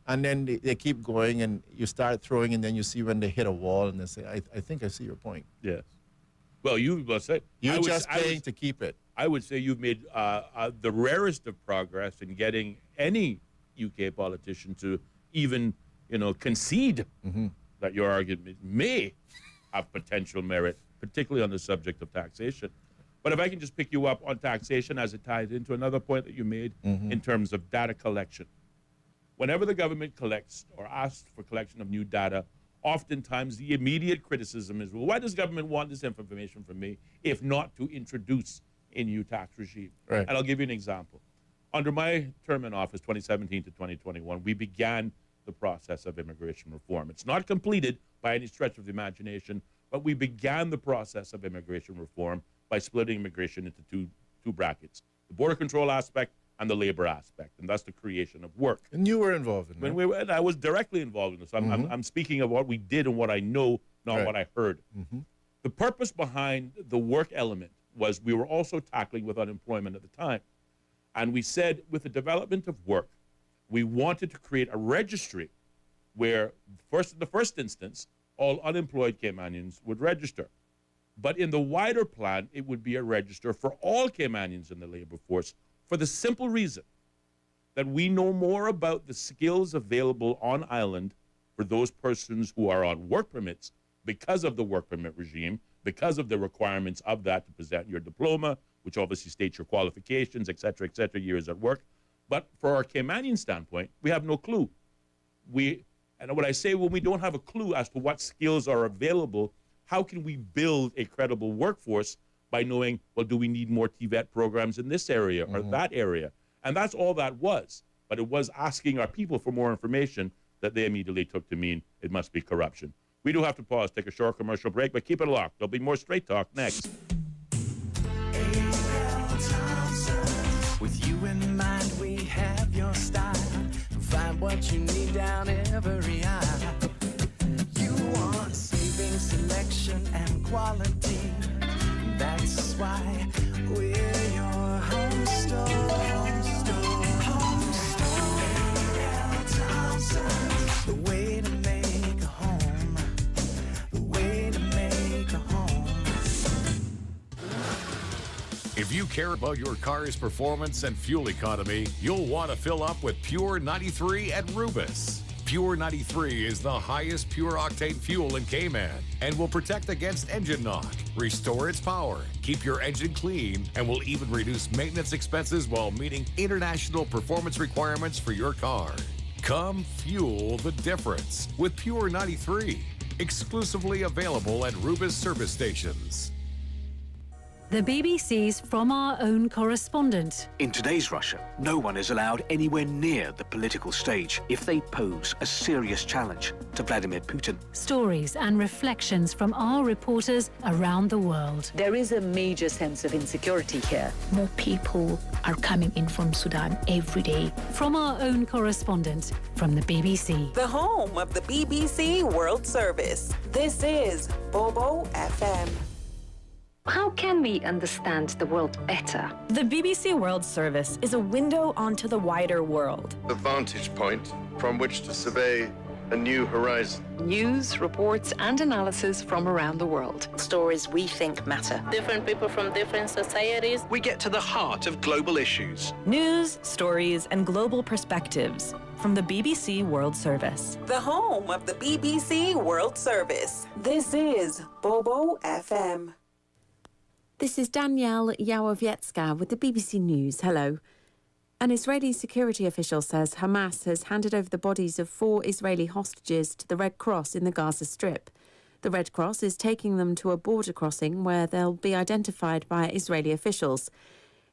And then they keep going, and you start throwing, and then you see when they hit a wall, and they say, I think I see your point. Yes. Well, you must say You're just paying to keep it. I would say you've made the rarest of progress in getting any UK politician to even, concede that your argument may have potential merit, particularly on the subject of taxation. But if I can just pick you up on taxation as it ties into another point that you made in terms of data collection. Whenever the government collects or asks for collection of new data, oftentimes the immediate criticism is, well, why does government want this information from me if not to introduce a new tax regime? Right. And I'll give you an example. Under my term in office, 2017 to 2021, we began the process of immigration reform. It's not completed by any stretch of the imagination, but we began the process of immigration reform by splitting immigration into two brackets, the border control aspect and the labor aspect, and that's the creation of work. And you were involved in that. And I was directly involved in this. I'm speaking of what we did and what I know, not what I heard. The purpose behind the work element was we were also tackling with unemployment at the time. And we said with the development of work, we wanted to create a registry where, in the first instance, all unemployed Caymanians would register. But in the wider plan, it would be a register for all Caymanians in the labor force for the simple reason that we know more about the skills available on island for those persons who are on work permits because of the work permit regime, because of the requirements of that to present your diploma, which obviously states your qualifications, et cetera, years at work. But for our Caymanian standpoint, we have no clue. And when I say when we don't have a clue as to what skills are available, how can we build a credible workforce by knowing, well, do we need more TVET programs in this area or that area? And that's all that was. But it was asking our people for more information that they immediately took to mean it must be corruption. We do have to pause, take a short commercial break, but keep it locked. There'll be more Straight Talk next. With you in mind, we have your style. Find what you need down every aisle. You want saving, selection, and quality. That's why we're your home store. Home store. The way to make a home. The way to make a home. If you care about your car's performance and fuel economy, you'll want to fill up with Pure 93 at Rubis. Pure 93 is the highest pure octane fuel in Cayman and will protect against engine knock, restore its power, keep your engine clean, and will even reduce maintenance expenses while meeting international performance requirements for your car. Come fuel the difference with Pure 93, exclusively available at Rubis service stations. The BBC's From Our Own Correspondent. In today's Russia, no one is allowed anywhere near the political stage if they pose a serious challenge to Vladimir Putin. Stories and reflections from our reporters around the world. There is a major sense of insecurity here. More people are coming in from Sudan every day. From Our Own Correspondent from the BBC. The home of the BBC World Service. This is Bobo FM. How can we understand the world better? The BBC World Service is a window onto the wider world. The vantage point from which to survey a new horizon. News, reports, and analysis from around the world. Stories we think matter. Different people from different societies. We get to the heart of global issues. News, stories, and global perspectives from the BBC World Service. The home of the BBC World Service. This is Bobo FM. This is Danielle Yawowiecka with the BBC News. Hello. An Israeli security official says Hamas has handed over the bodies of 4 Israeli hostages to the Red Cross in the Gaza Strip. The Red Cross is taking them to a border crossing where they'll be identified by Israeli officials.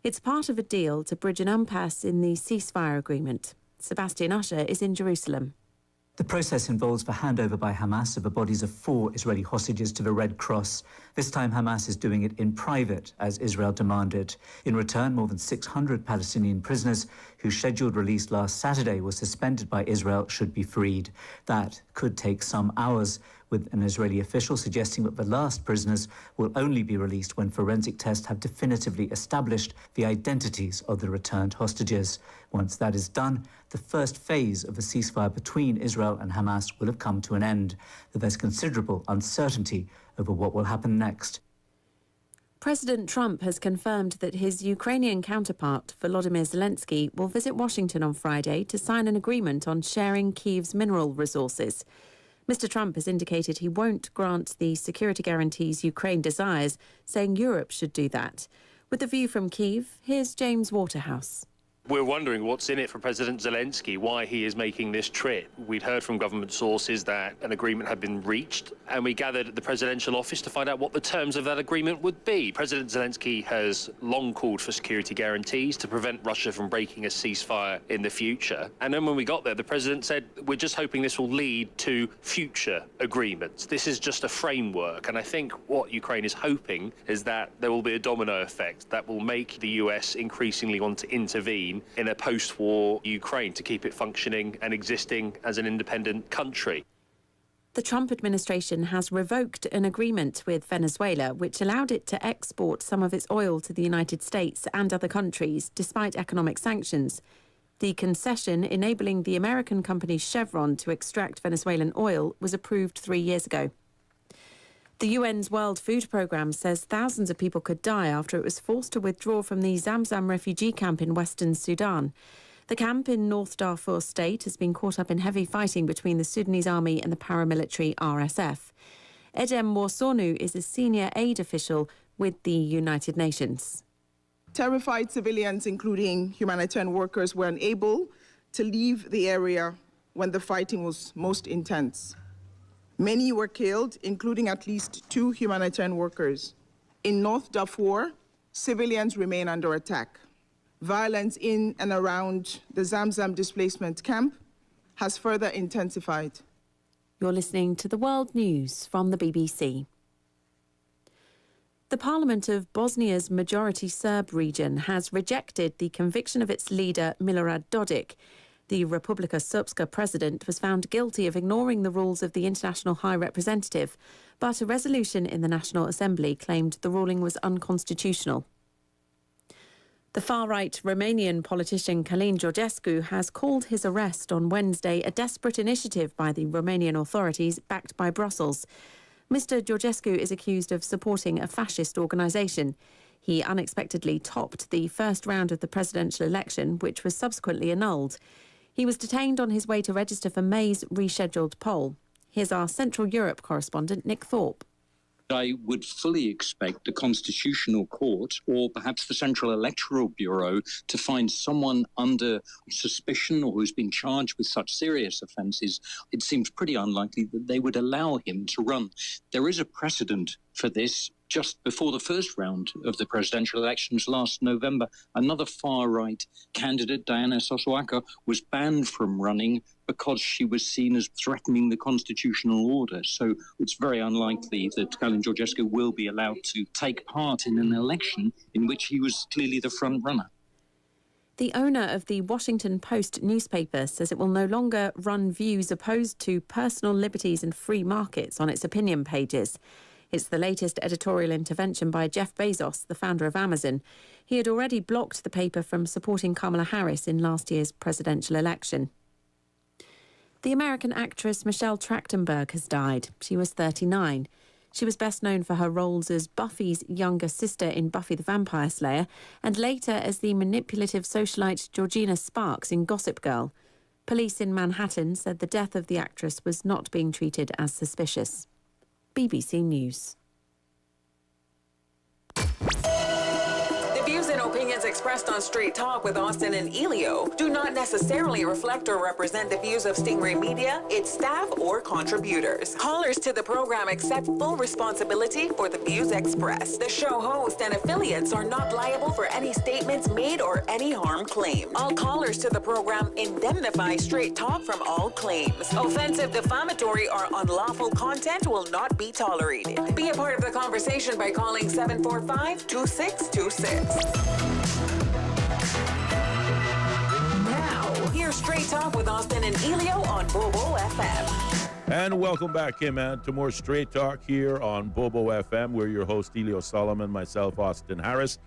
It's part of a deal to bridge an impasse in the ceasefire agreement. Sebastian Usher is in Jerusalem. The process involves the handover by Hamas of the bodies of 4 Israeli hostages to the Red Cross. This time Hamas is doing it in private, as Israel demanded. In return, more than 600 Palestinian prisoners whose scheduled release last Saturday was suspended by Israel should be freed. That could take some hours, with an Israeli official suggesting that the last prisoners will only be released when forensic tests have definitively established the identities of the returned hostages. Once that is done, the first phase of the ceasefire between Israel and Hamas will have come to an end, but there's considerable uncertainty over what will happen next. President Trump has confirmed that his Ukrainian counterpart, Volodymyr Zelensky, will visit Washington on Friday to sign an agreement on sharing Kyiv's mineral resources. Mr. Trump has indicated he won't grant the security guarantees Ukraine desires, saying Europe should do that. With the view from Kyiv, here's James Waterhouse. We're wondering what's in it for President Zelensky, why he is making this trip. We'd heard from government sources that an agreement had been reached, and we gathered at the presidential office to find out what the terms of that agreement would be. President Zelensky has long called for security guarantees to prevent Russia from breaking a ceasefire in the future. And then when we got there, the president said, we're just hoping this will lead to future agreements. This is just a framework. And I think what Ukraine is hoping is that there will be a domino effect that will make the US increasingly want to intervene in a post-war Ukraine to keep it functioning and existing as an independent country. The Trump administration has revoked an agreement with Venezuela which allowed it to export some of its oil to the United States and other countries despite economic sanctions. The concession enabling the American company Chevron to extract Venezuelan oil was approved 3 years ago. The UN's World Food Programme says thousands of people could die after it was forced to withdraw from the Zamzam refugee camp in western Sudan. The camp in North Darfur state has been caught up in heavy fighting between the Sudanese army and the paramilitary RSF. Edem Warsonu is a senior aid official with the United Nations. Terrified civilians, including humanitarian workers, were unable to leave the area when the fighting was most intense. Many were killed, including at least 2 humanitarian workers. In North Darfur, civilians remain under attack. Violence in and around the Zamzam displacement camp has further intensified. You're listening to the World News from the BBC. The Parliament of Bosnia's majority Serb region has rejected the conviction of its leader, Milorad Dodik. The Republika Srpska president was found guilty of ignoring the rules of the International High Representative, but a resolution in the National Assembly claimed the ruling was unconstitutional. The far-right Romanian politician Călin Georgescu has called his arrest on Wednesday a desperate initiative by the Romanian authorities backed by Brussels. Mr. Georgescu is accused of supporting a fascist organisation. He unexpectedly topped the first round of the presidential election, which was subsequently annulled. He was detained on his way to register for May's rescheduled poll. Here's our Central Europe correspondent, Nick Thorpe. I would fully expect the Constitutional Court or perhaps the Central Electoral Bureau to find someone under suspicion or who's been charged with such serious offences. It seems pretty unlikely that they would allow him to run. There is a precedent for this. Just before the first round of the presidential elections last November, another far-right candidate, Diana Sosoaka, was banned from running because she was seen as threatening the constitutional order. So it's very unlikely that Călin Georgescu will be allowed to take part in an election in which he was clearly the front runner. The owner of the Washington Post newspaper says it will no longer run views opposed to personal liberties and free markets on its opinion pages. It's the latest editorial intervention by Jeff Bezos, the founder of Amazon. He had already blocked the paper from supporting Kamala Harris in last year's presidential election. The American actress Michelle Trachtenberg has died. She was 39. She was best known for her roles as Buffy's younger sister in Buffy the Vampire Slayer and later as the manipulative socialite Georgina Sparks in Gossip Girl. Police in Manhattan said the death of the actress was not being treated as suspicious. BBC News. The views and opinions expressed on Straight Talk with Austin and Ellio do not necessarily reflect or represent the views of Stingray Media, its staff, or contributors. Callers to the program accept full responsibility for the views expressed. The show host and affiliates are not liable for any statements made or any harm claimed. All callers to the program indemnify Straight Talk from all claims. Offensive, defamatory, or unlawful content will not be tolerated. Be a part of the conversation by calling 745-2626. Now, here's Straight Talk with Austin and Ellio on Bobo FM. And welcome back, man, to more Straight Talk here on Bobo FM. We're your host, Ellio Solomon, myself, Austin Harris.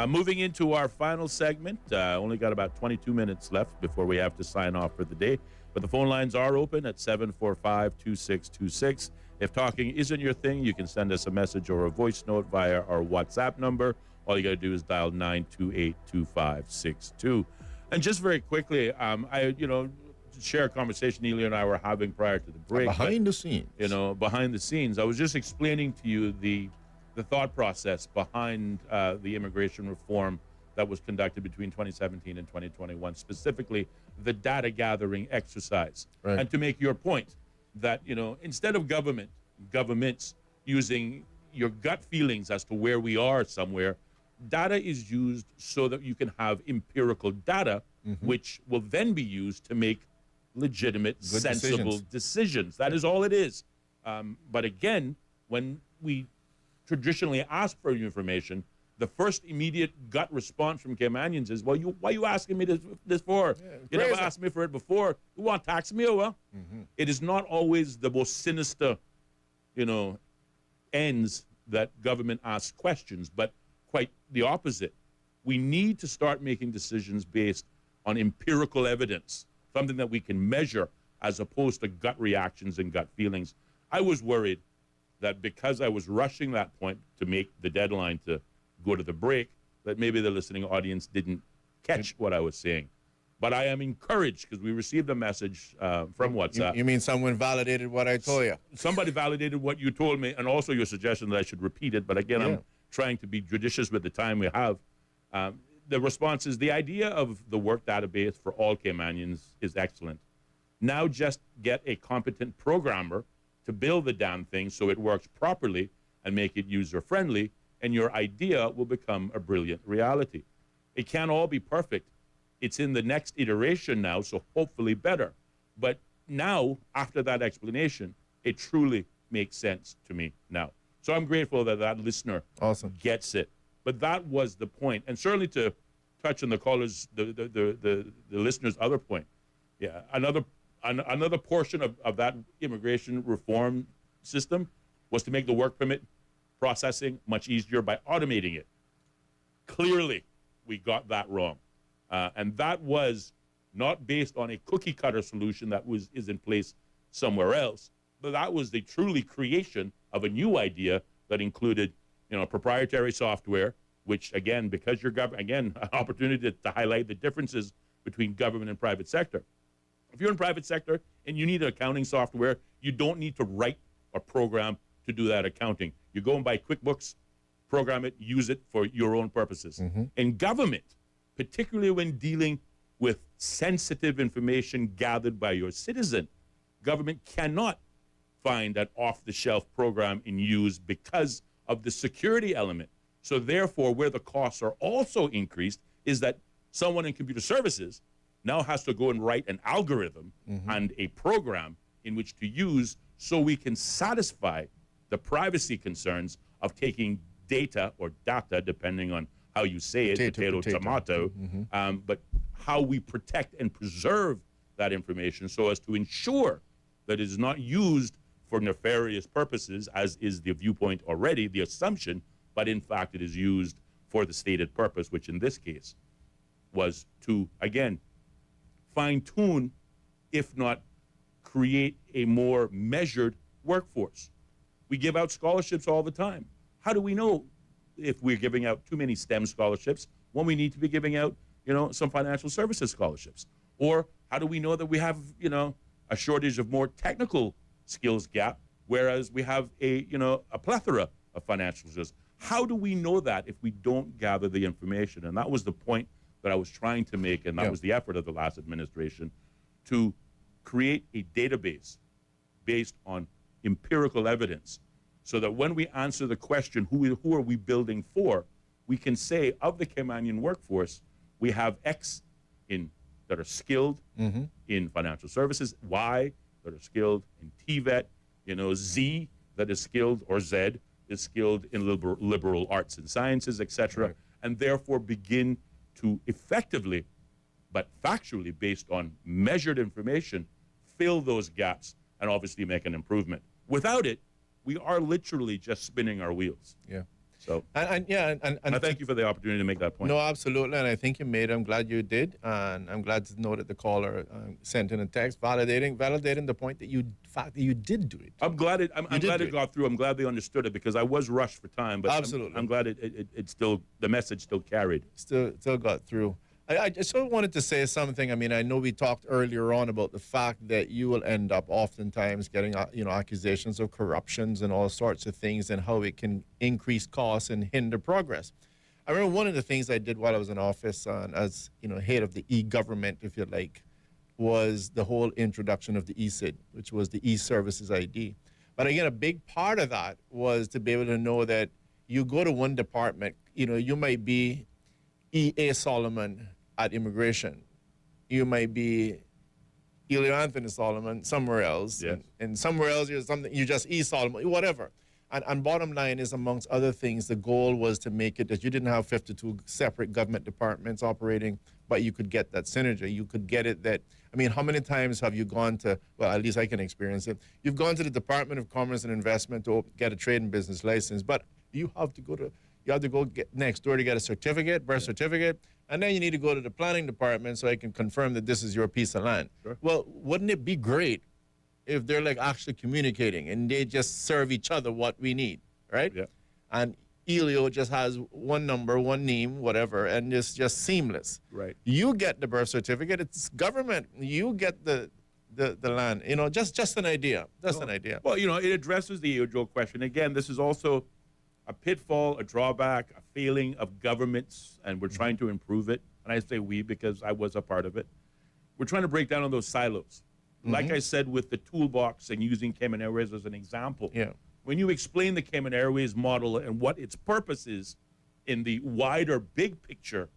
Moving into our final segment, only got about 22 minutes left before we have to sign off for the day. But the phone lines are open at 745-2626. If talking isn't your thing, you can send us a message or a voice note via our WhatsApp number. All you got to do is dial 928-2562. And just very quickly, share a conversation Ellio and I were having prior to the break. Behind the scenes. Behind the scenes. I was just explaining to you the thought process behind the immigration reform that was conducted between 2017 and 2021, specifically the data gathering exercise. Right. And to make your point that, instead of governments using your gut feelings as to where we are somewhere, data is used so that you can have empirical data, which will then be used to make legitimate, Good sensible decisions. That is all it is. But again, when we traditionally ask for information, the first immediate gut response from Caymanians is, well, why are you asking me this for? You never asked me for it before. You want to tax me, or what? It is not always the most sinister, ends that government asks questions, but quite the opposite. We need to start making decisions based on empirical evidence, something that we can measure as opposed to gut reactions and gut feelings. I was worried that because I was rushing that point to make the deadline to go to the break, that maybe the listening audience didn't catch what I was saying. But I am encouraged because we received a message from WhatsApp. You mean someone validated what I told you? Somebody validated what you told me, and also your suggestion that I should repeat it. But again, I'm trying to be judicious with the time we have. The response is, the idea of the work database for all Caymanians is excellent. Now just get a competent programmer to build the damn thing so it works properly and make it user-friendly, and your idea will become a brilliant reality. It can't all be perfect. It's in the next iteration now, so hopefully better. But now, after that explanation, it truly makes sense to me now. So I'm grateful that that listener gets it. But that was the point. And certainly to touch on the callers, the listener's other point. Yeah, another portion of that immigration reform system was to make the work permit processing much easier by automating it. Clearly, we got that wrong. And that was not based on a cookie cutter solution that is in place somewhere else, but that was the truly creation of a new idea that included, proprietary software, which again, because you're an opportunity to highlight the differences between government and private sector. If you're in private sector and you need accounting software, you don't need to write a program to do that accounting. You go and buy QuickBooks, program it, use it for your own purposes. In government, particularly when dealing with sensitive information gathered by your citizen, government cannot find an off-the-shelf program in use because of the security element. So therefore, where the costs are also increased is that someone in computer services now has to go and write an algorithm and a program in which to use so we can satisfy the privacy concerns of taking data or data, depending on how you say it, potato. Tomato, but how we protect and preserve that information so as to ensure that it is not used for nefarious purposes, as is the viewpoint already, the assumption, but in fact it is used for the stated purpose, which in this case was to, again, fine-tune, if not create a more measured workforce. We give out scholarships all the time. How do we know if we're giving out too many STEM scholarships when we need to be giving out, some financial services scholarships? Or how do we know that we have, a shortage of more technical skills gap, whereas we have a plethora of financial skills? How do we know that if we don't gather the information? And that was the point that I was trying to make, and that was the effort of the last administration, to create a database based on empirical evidence, so that when we answer the question, who are we building for, we can say, of the Caymanian workforce, we have X that are skilled in financial services, Y that are skilled in TVET, Z that is skilled, or Z is skilled in liberal arts and sciences, etc., and therefore begin to effectively, but factually based on measured information, fill those gaps and obviously make an improvement. Without it, we are literally just spinning our wheels. Yeah. So, and I thank you for the opportunity to make that point. No, absolutely, and I think you made it. I'm glad you did, and I'm glad to know that the caller sent in a text validating the point that you did do it. I'm glad it got through. I'm glad they understood it because I was rushed for time. But absolutely, I'm glad it still, the message still carried. Still got through. I just wanted to say something. I mean, I know we talked earlier on about the fact that you will end up oftentimes getting, accusations of corruptions and all sorts of things, and how it can increase costs and hinder progress. I remember one of the things I did while I was in office, as head of the e-government, if you like, was the whole introduction of the e-SID, which was the e-services ID. But again, a big part of that was to be able to know that you go to one department, you might be E.A. Solomon at immigration. You might be Ellio Anthony Solomon somewhere else. Yes. And somewhere else you just E. Solomon, whatever. And bottom line is, amongst other things, the goal was to make it that you didn't have 52 separate government departments operating, but you could get that synergy. You could get it that, how many times have you gone to, well, at least I can experience it. You've gone to the Department of Commerce and Investment to get a trade and business license, but you have to go get next door to get a certificate, birth certificate, and then you need to go to the planning department so I can confirm that this is your piece of land. Sure. Well, wouldn't it be great if they're like actually communicating and they just serve each other what we need, right? Yeah. And Ellio just has one number, one name, whatever, and it's just seamless. Right. You get the birth certificate, it's government. You get the land. Just an idea. Just an idea. Well, it addresses the age-old question. Again, this is also a pitfall, a drawback, a failing of governments, and we're trying to improve it. And I say we because I was a part of it. We're trying to break down on those silos. Like I said, with the toolbox and using Cayman Airways as an example. Yeah. When you explain the Cayman Airways model and what its purpose is in the wider, big picture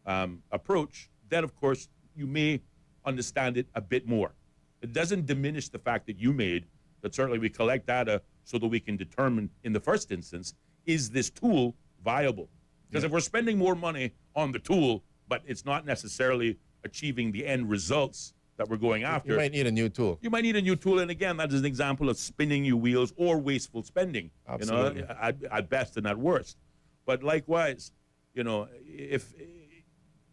approach, then, of course, you may understand it a bit more. It doesn't diminish the fact that you made, that certainly we collect data so that we can determine, in the first instance, is this tool viable? Because if we're spending more money on the tool, but it's not necessarily achieving the end results that we're going after. You might need a new tool. You might need a new tool, and again, that is an example of spinning your wheels or wasteful spending. Absolutely. At best and at worst. But likewise, if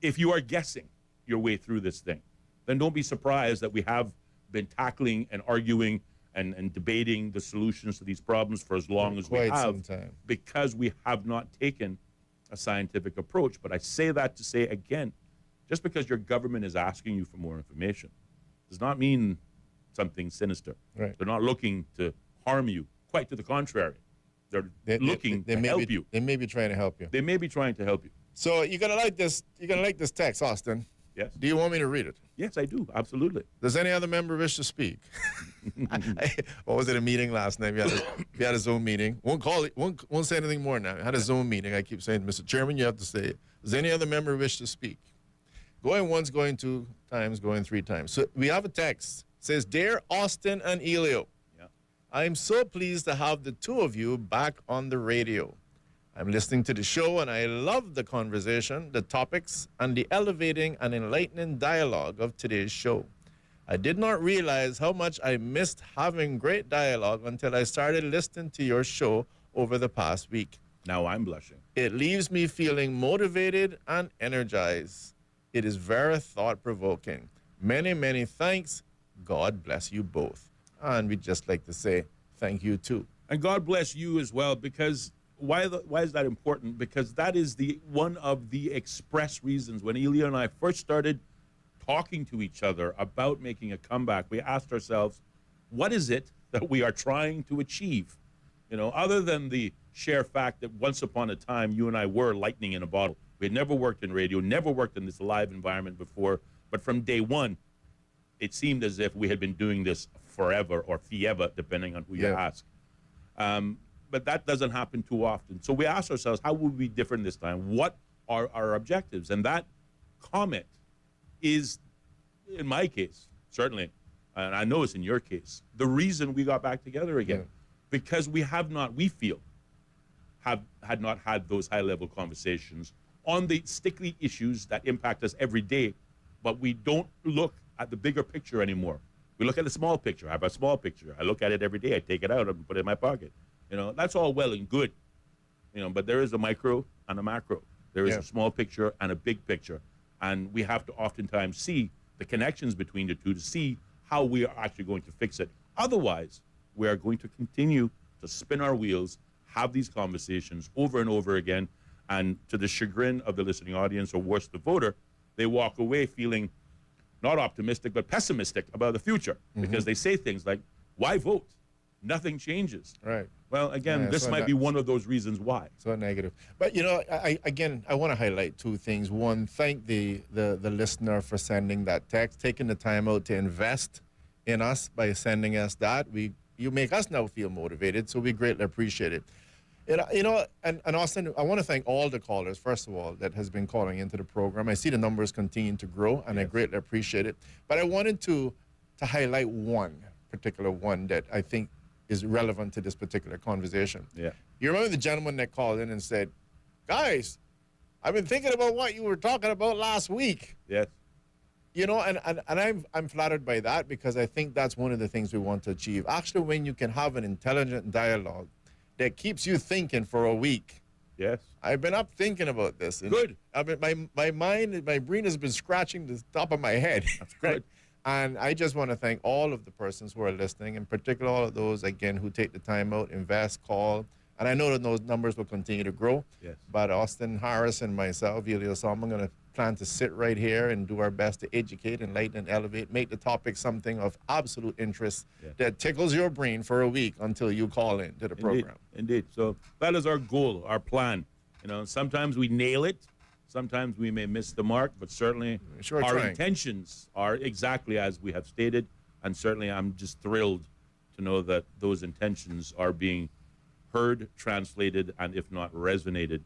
you are guessing your way through this thing, then don't be surprised that we have been tackling and arguing and debating the solutions to these problems for as long as we have, some time. because we have not taken a scientific approach. But I say that to say again, just because your government is asking you for more information does not mean something sinister. Right. They're not looking to harm you. Quite to the contrary. They're looking to help you. They may be trying to help you. They may be trying to help you. So you're gonna like this. You're gonna like this text, Austin. Yes. Do you want me to read it? Yes, I do. Absolutely. Does any other member wish to speak? What was it, a meeting last night? We had a Zoom meeting. Won't say anything more now. I had a Zoom meeting. I keep saying, Mr. Chairman, you have to say it. Does any other member wish to speak? Going once, going two times, going three times. So we have a text. It says, Dear Austin and Ellio, I'm so pleased to have the two of you back on the radio. I'm listening to the show and I love the conversation, the topics, and the elevating and enlightening dialogue of today's show. I did not realize how much I missed having great dialogue until I started listening to your show over the past week. Now I'm blushing. It leaves me feeling motivated and energized. It is very thought-provoking. Many, many thanks. God bless you both. And we'd just like to say thank you, too. And God bless you as well, because why is that important? Because that is one of the express reasons. When Ellio and I first started talking to each other about making a comeback, we asked ourselves, what is it that we are trying to achieve? Other than the sheer fact that once upon a time, you and I were lightning in a bottle. We had never worked in radio, never worked in this live environment before, but from day one, it seemed as if we had been doing this forever or forever, depending on who you ask. But that doesn't happen too often. So we asked ourselves, how will we be different this time? What are our objectives? And that comment is, in my case, certainly, and I know it's in your case, the reason we got back together again. Because we had not had those high-level conversations on the sticky issues that impact us every day, but we don't look at the bigger picture anymore. We look at the small picture. I have a small picture. I look at it every day. I take it out and put it in my pocket. That's all well and good. but there is a micro and a macro. There is Yeah. a small picture and a big picture. And we have to oftentimes see the connections between the two to see how we are actually going to fix it. Otherwise, we are going to continue to spin our wheels, have these conversations over and over again, and to the chagrin of the listening audience, or worse, the voter, they walk away feeling not optimistic, but pessimistic about the future because they say things like, why vote? Nothing changes. Right. Well, again, Yeah, this so might be one of those reasons why. So negative. But, I want to highlight two things. One, thank the listener for sending that text, taking the time out to invest in us by sending us that. You make us now feel motivated, so we greatly appreciate it. And Austin, I want to thank all the callers, first of all, that has been calling into the program. I see the numbers continue to grow, and I greatly appreciate it. But I wanted to highlight one particular one that I think is relevant to this particular conversation. Yeah. You remember the gentleman that called in and said, guys, I've been thinking about what you were talking about last week. Yes. And I'm flattered by that because I think that's one of the things we want to achieve. Actually, when you can have an intelligent dialogue that keeps you thinking for a week. Yes. I've been up thinking about this. Good. I mean, my mind, my brain has been scratching the top of my head. That's good. And I just want to thank all of the persons who are listening, in particular all of those, again, who take the time out, invest, call. And I know that those numbers will continue to grow. Yes. But Austin Harris and myself, Ellio, I'm going to plan to sit right here and do our best to educate, enlighten, and elevate, make the topic something of absolute interest that tickles your brain for a week until you call in to the program. Indeed. So that is our goal, our plan. Sometimes we nail it. Sometimes we may miss the mark, but certainly our intentions are exactly as we have stated. And certainly I'm just thrilled to know that those intentions are being heard, translated, and if not resonated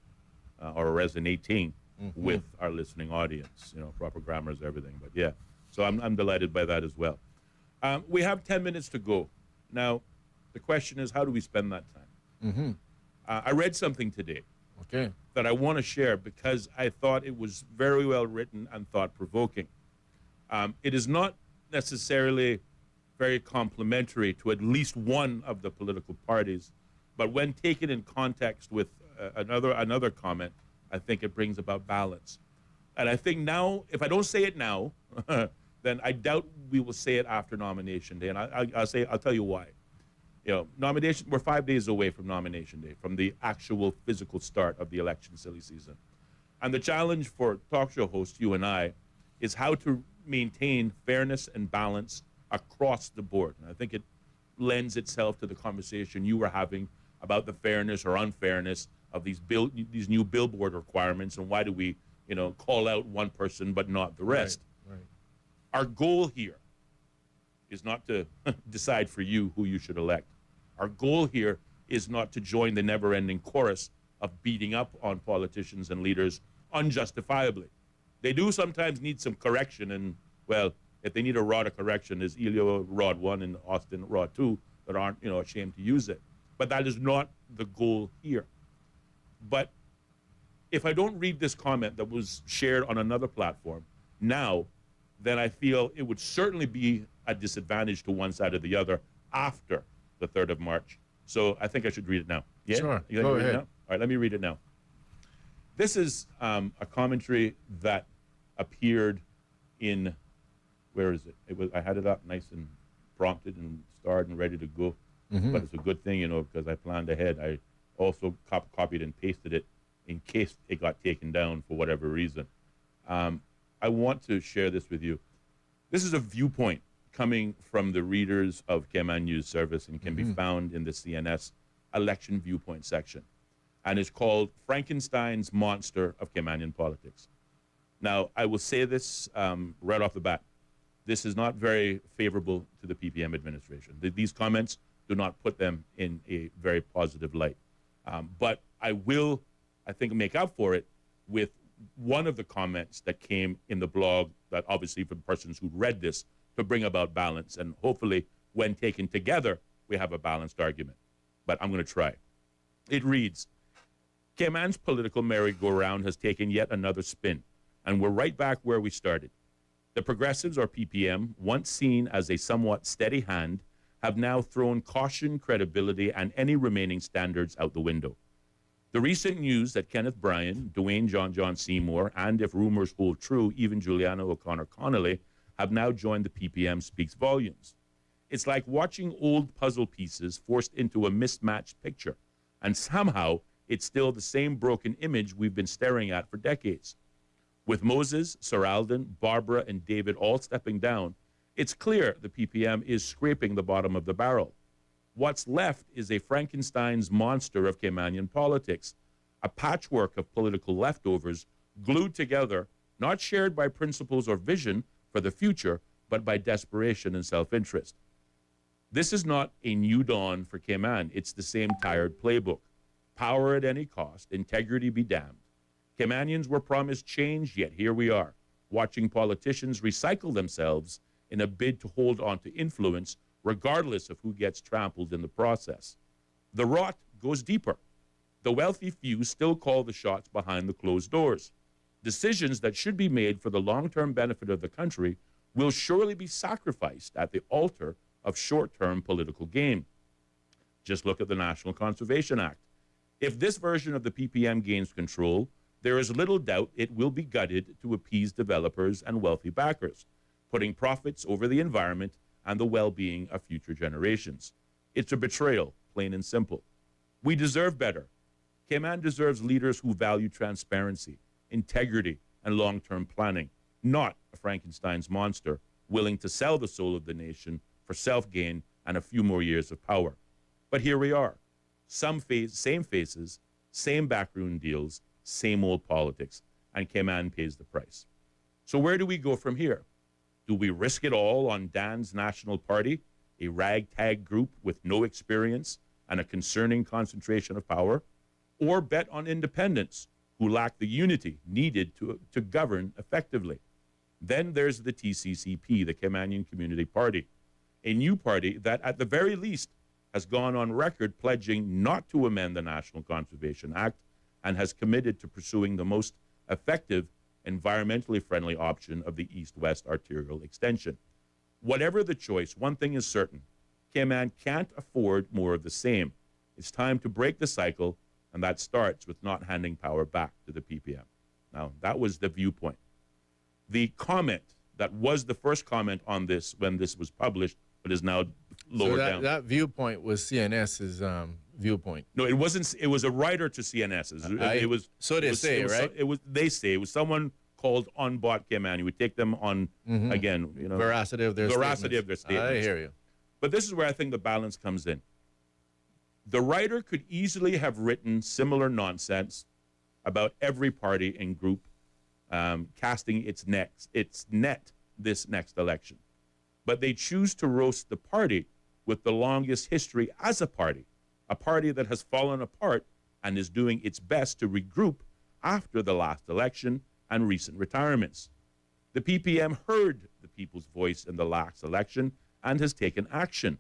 or resonating with our listening audience. Proper grammar is everything. But yeah, so I'm delighted by that as well. We have 10 minutes to go. Now, the question is, how do we spend that time? I read something today that I want to share because I thought it was very well written and thought-provoking. It is not necessarily very complimentary to at least one of the political parties, but when taken in context with another comment, I think it brings about balance. And I think now, if I don't say it now, then I doubt we will say it after nomination day. And I'll tell you why. Nomination, we're 5 days away from nomination day, from the actual physical start of the election silly season. And the challenge for talk show hosts, you and I, is how to maintain fairness and balance across the board. And I think it lends itself to the conversation you were having about the fairness or unfairness of these new billboard requirements, and why do we, call out one person but not the rest. Right. Our goal here is not to decide for you who you should elect. Our goal here is not to join the never-ending chorus of beating up on politicians and leaders unjustifiably. They do sometimes need some correction, and, well, if they need a rod of correction, there's Ellio Rod 1 and Austin Rod 2 that aren't, ashamed to use it. But that is not the goal here. But if I don't read this comment that was shared on another platform now, then I feel it would certainly be a disadvantage to one side or the other after the 3rd of March. So I think I should read it now. Yeah? Sure. You Go read it ahead. now? All right, let me read it now. This is a commentary that appeared in, where is it? I had it up nice and prompted and starred and ready to go. But it's a good thing, because I planned ahead. I also copied and pasted it in case it got taken down for whatever reason. I want to share this with you. This is a viewpoint coming from the readers of Cayman News Service and can be found in the CNS election viewpoint section. And it's called Frankenstein's Monster of Caymanian Politics. Now, I will say this right off the bat. This is not very favorable to the PPM administration. These comments do not put them in a very positive light. But I will, I think, make up for it with one of the comments that came in the blog that obviously for the persons who read this to bring about balance. And hopefully when taken together, we have a balanced argument. But I'm going to try. It reads, Cayman's political merry-go-round has taken yet another spin, and we're right back where we started. The Progressives, or PPM, once seen as a somewhat steady hand, have now thrown caution, credibility, and any remaining standards out the window. The recent news that Kenneth Bryan, Dwayne John Seymour, and if rumors hold true, even Juliana O'Connor Connolly, have now joined the PPM speaks volumes. It's like watching old puzzle pieces forced into a mismatched picture, and somehow it's still the same broken image we've been staring at for decades. With Moses, Sir Alden, Barbara, and David all stepping down, it's clear the PPM is scraping the bottom of the barrel. What's left is a Frankenstein's monster of Caymanian politics, a patchwork of political leftovers glued together, not shared by principles or vision for the future, but by desperation and self-interest. This is not a new dawn for Cayman. It's the same tired playbook. Power at any cost, integrity be damned. Caymanians were promised change, yet here we are, watching politicians recycle themselves in a bid to hold on to influence, regardless of who gets trampled in the process. The rot goes deeper. The wealthy few still call the shots behind the closed doors. Decisions that should be made for the long-term benefit of the country will surely be sacrificed at the altar of short-term political gain. Just look at the National Conservation Act. If this version of the PPM gains control, there is little doubt it will be gutted to appease developers and wealthy backers, putting profits over the environment and the well-being of future generations. It's a betrayal, plain and simple. We deserve better. Cayman deserves leaders who value transparency, integrity, and long-term planning, not a Frankenstein's monster willing to sell the soul of the nation for self-gain and a few more years of power. But here we are. Same faces, same backroom deals, same old politics, and Cayman pays the price. So where do we go from here? Do we risk it all on Dan's National Party, a ragtag group with no experience and a concerning concentration of power? Or bet on independents who lack the unity needed to govern effectively? Then there's the TCCP, the Caymanian Community Party, a new party that at the very least has gone on record pledging not to amend the National Conservation Act and has committed to pursuing the most effective, environmentally friendly option of the east-west arterial extension. Whatever the choice, one thing is certain. Cayman can't afford more of the same. It's time to break the cycle, and that starts with not handing power back to the PPM. Now, that was the viewpoint. The comment that was the first comment on this when this was published, but is now lowered down. That viewpoint was CNS's viewpoint. No, it wasn't. It was a writer to CNS's. It was. So they say, right? They say it was someone called On Bot Cayman. You would take them on again. You know, veracity of their statements. I hear you. But this is where I think the balance comes in. The writer could easily have written similar nonsense about every party and group casting its net this next election. But they choose to roast the party with the longest history as a party that has fallen apart and is doing its best to regroup after the last election and recent retirements. The PPM heard the people's voice in the last election and has taken action.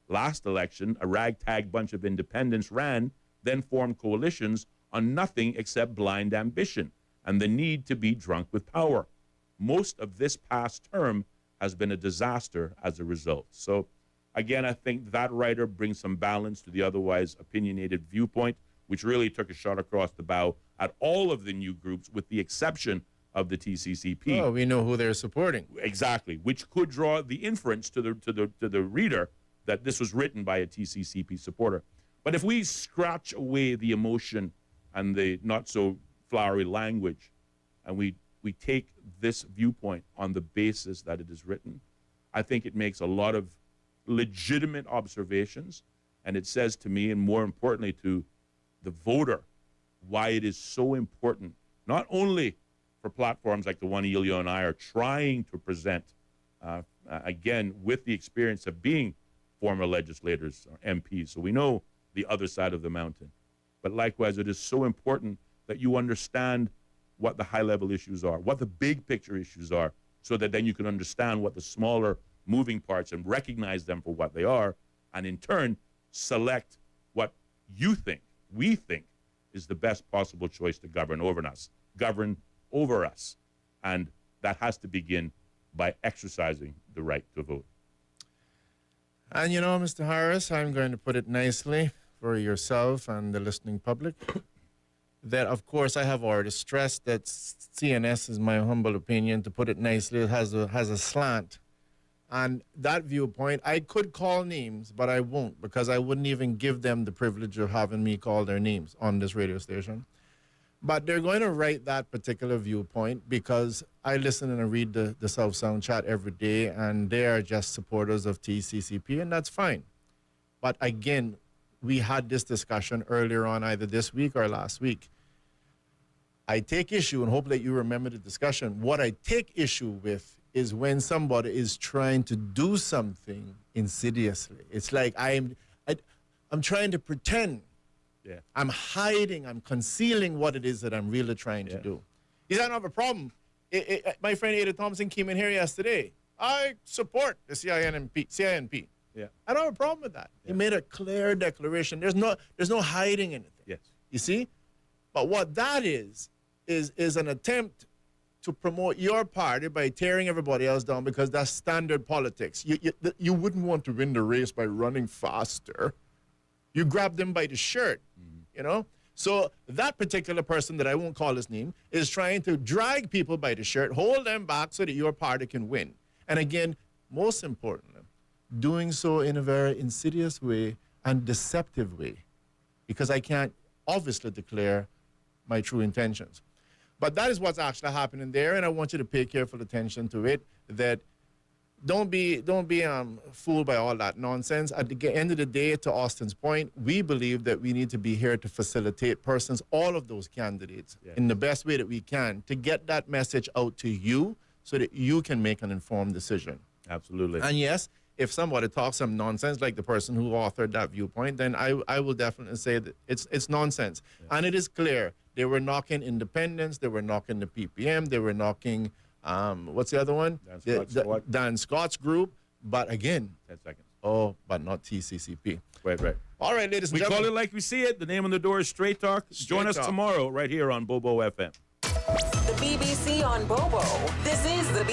Last election, a ragtag bunch of independents ran, then formed coalitions on nothing except blind ambition and the need to be drunk with power. Most of this past term has been a disaster as a result. So, again, I think that writer brings some balance to the otherwise opinionated viewpoint, which really took a shot across the bow at all of the new groups, with the exception of the TCCP. Oh, we know who they're supporting. Exactly, which could draw the inference to the reader that this was written by a TCCP supporter. But if we scratch away the emotion and the not so flowery language, and we take this viewpoint on the basis that it is written, I think it makes a lot of legitimate observations, and it says to me, and more importantly to the voter, why it is so important, not only for platforms like the one Ellio and I are trying to present, again, with the experience of being former legislators or MPs, so we know the other side of the mountain. But likewise, it is so important that you understand what the high-level issues are, what the big picture issues are, so that then you can understand what the smaller moving parts and recognize them for what they are, and in turn, select what you think, we think, is the best possible choice to govern over us. And that has to begin by exercising the right to vote. And you know, Mr. Harris, I'm going to put it nicely for yourself and the listening public. that, of course, I have already stressed that CNS, is my humble opinion, to put it nicely, has a slant. And that viewpoint, I could call names, but I won't, because I wouldn't even give them the privilege of having me call their names on this radio station. But they're going to write that particular viewpoint because I listen and I read the South Sound chat every day, and they are just supporters of TCCP, and that's fine. But again, we had this discussion earlier on, either this week or last week. I take issue, and hope that you remember the discussion. What I take issue with is when somebody is trying to do something insidiously. It's like I'm trying to pretend. Yeah. I'm hiding, I'm concealing what it is that I'm really trying to do. Is that not a problem? My friend Ada Thompson came in here yesterday. I support the CINP. Yeah. I don't have a problem with that. He made a clear declaration. There's no hiding anything. Yes. You see? But what that is an attempt to promote your party by tearing everybody else down, because that's standard politics. You wouldn't want to win the race by running faster. You grab them by the shirt, you know? So that particular person, that I won't call his name, is trying to drag people by the shirt, hold them back so that your party can win. And again, most importantly, doing so in a very insidious way and deceptive way, because I can't obviously declare my true intentions. But that is what's actually happening there, and I want you to pay careful attention to it, that don't be fooled by all that nonsense. At the end of the day, to Austin's point, we believe that we need to be here to facilitate persons, all of those candidates, in the best way that we can, to get that message out to you so that you can make an informed decision. Absolutely. And yes, if somebody talks some nonsense, like the person who authored that viewpoint, then I will definitely say that it's nonsense. Yeah. And it is clear. They were knocking independence. They were knocking the PPM. They were knocking, what's the other one? Dan Scott's group. But again, 10 seconds. Oh, but not TCCP. Right. All right, ladies and gentlemen. We call it like we see it. The name on the door is Straight Talk. Join us tomorrow right here on Bobo FM. The BBC on Bobo. This is the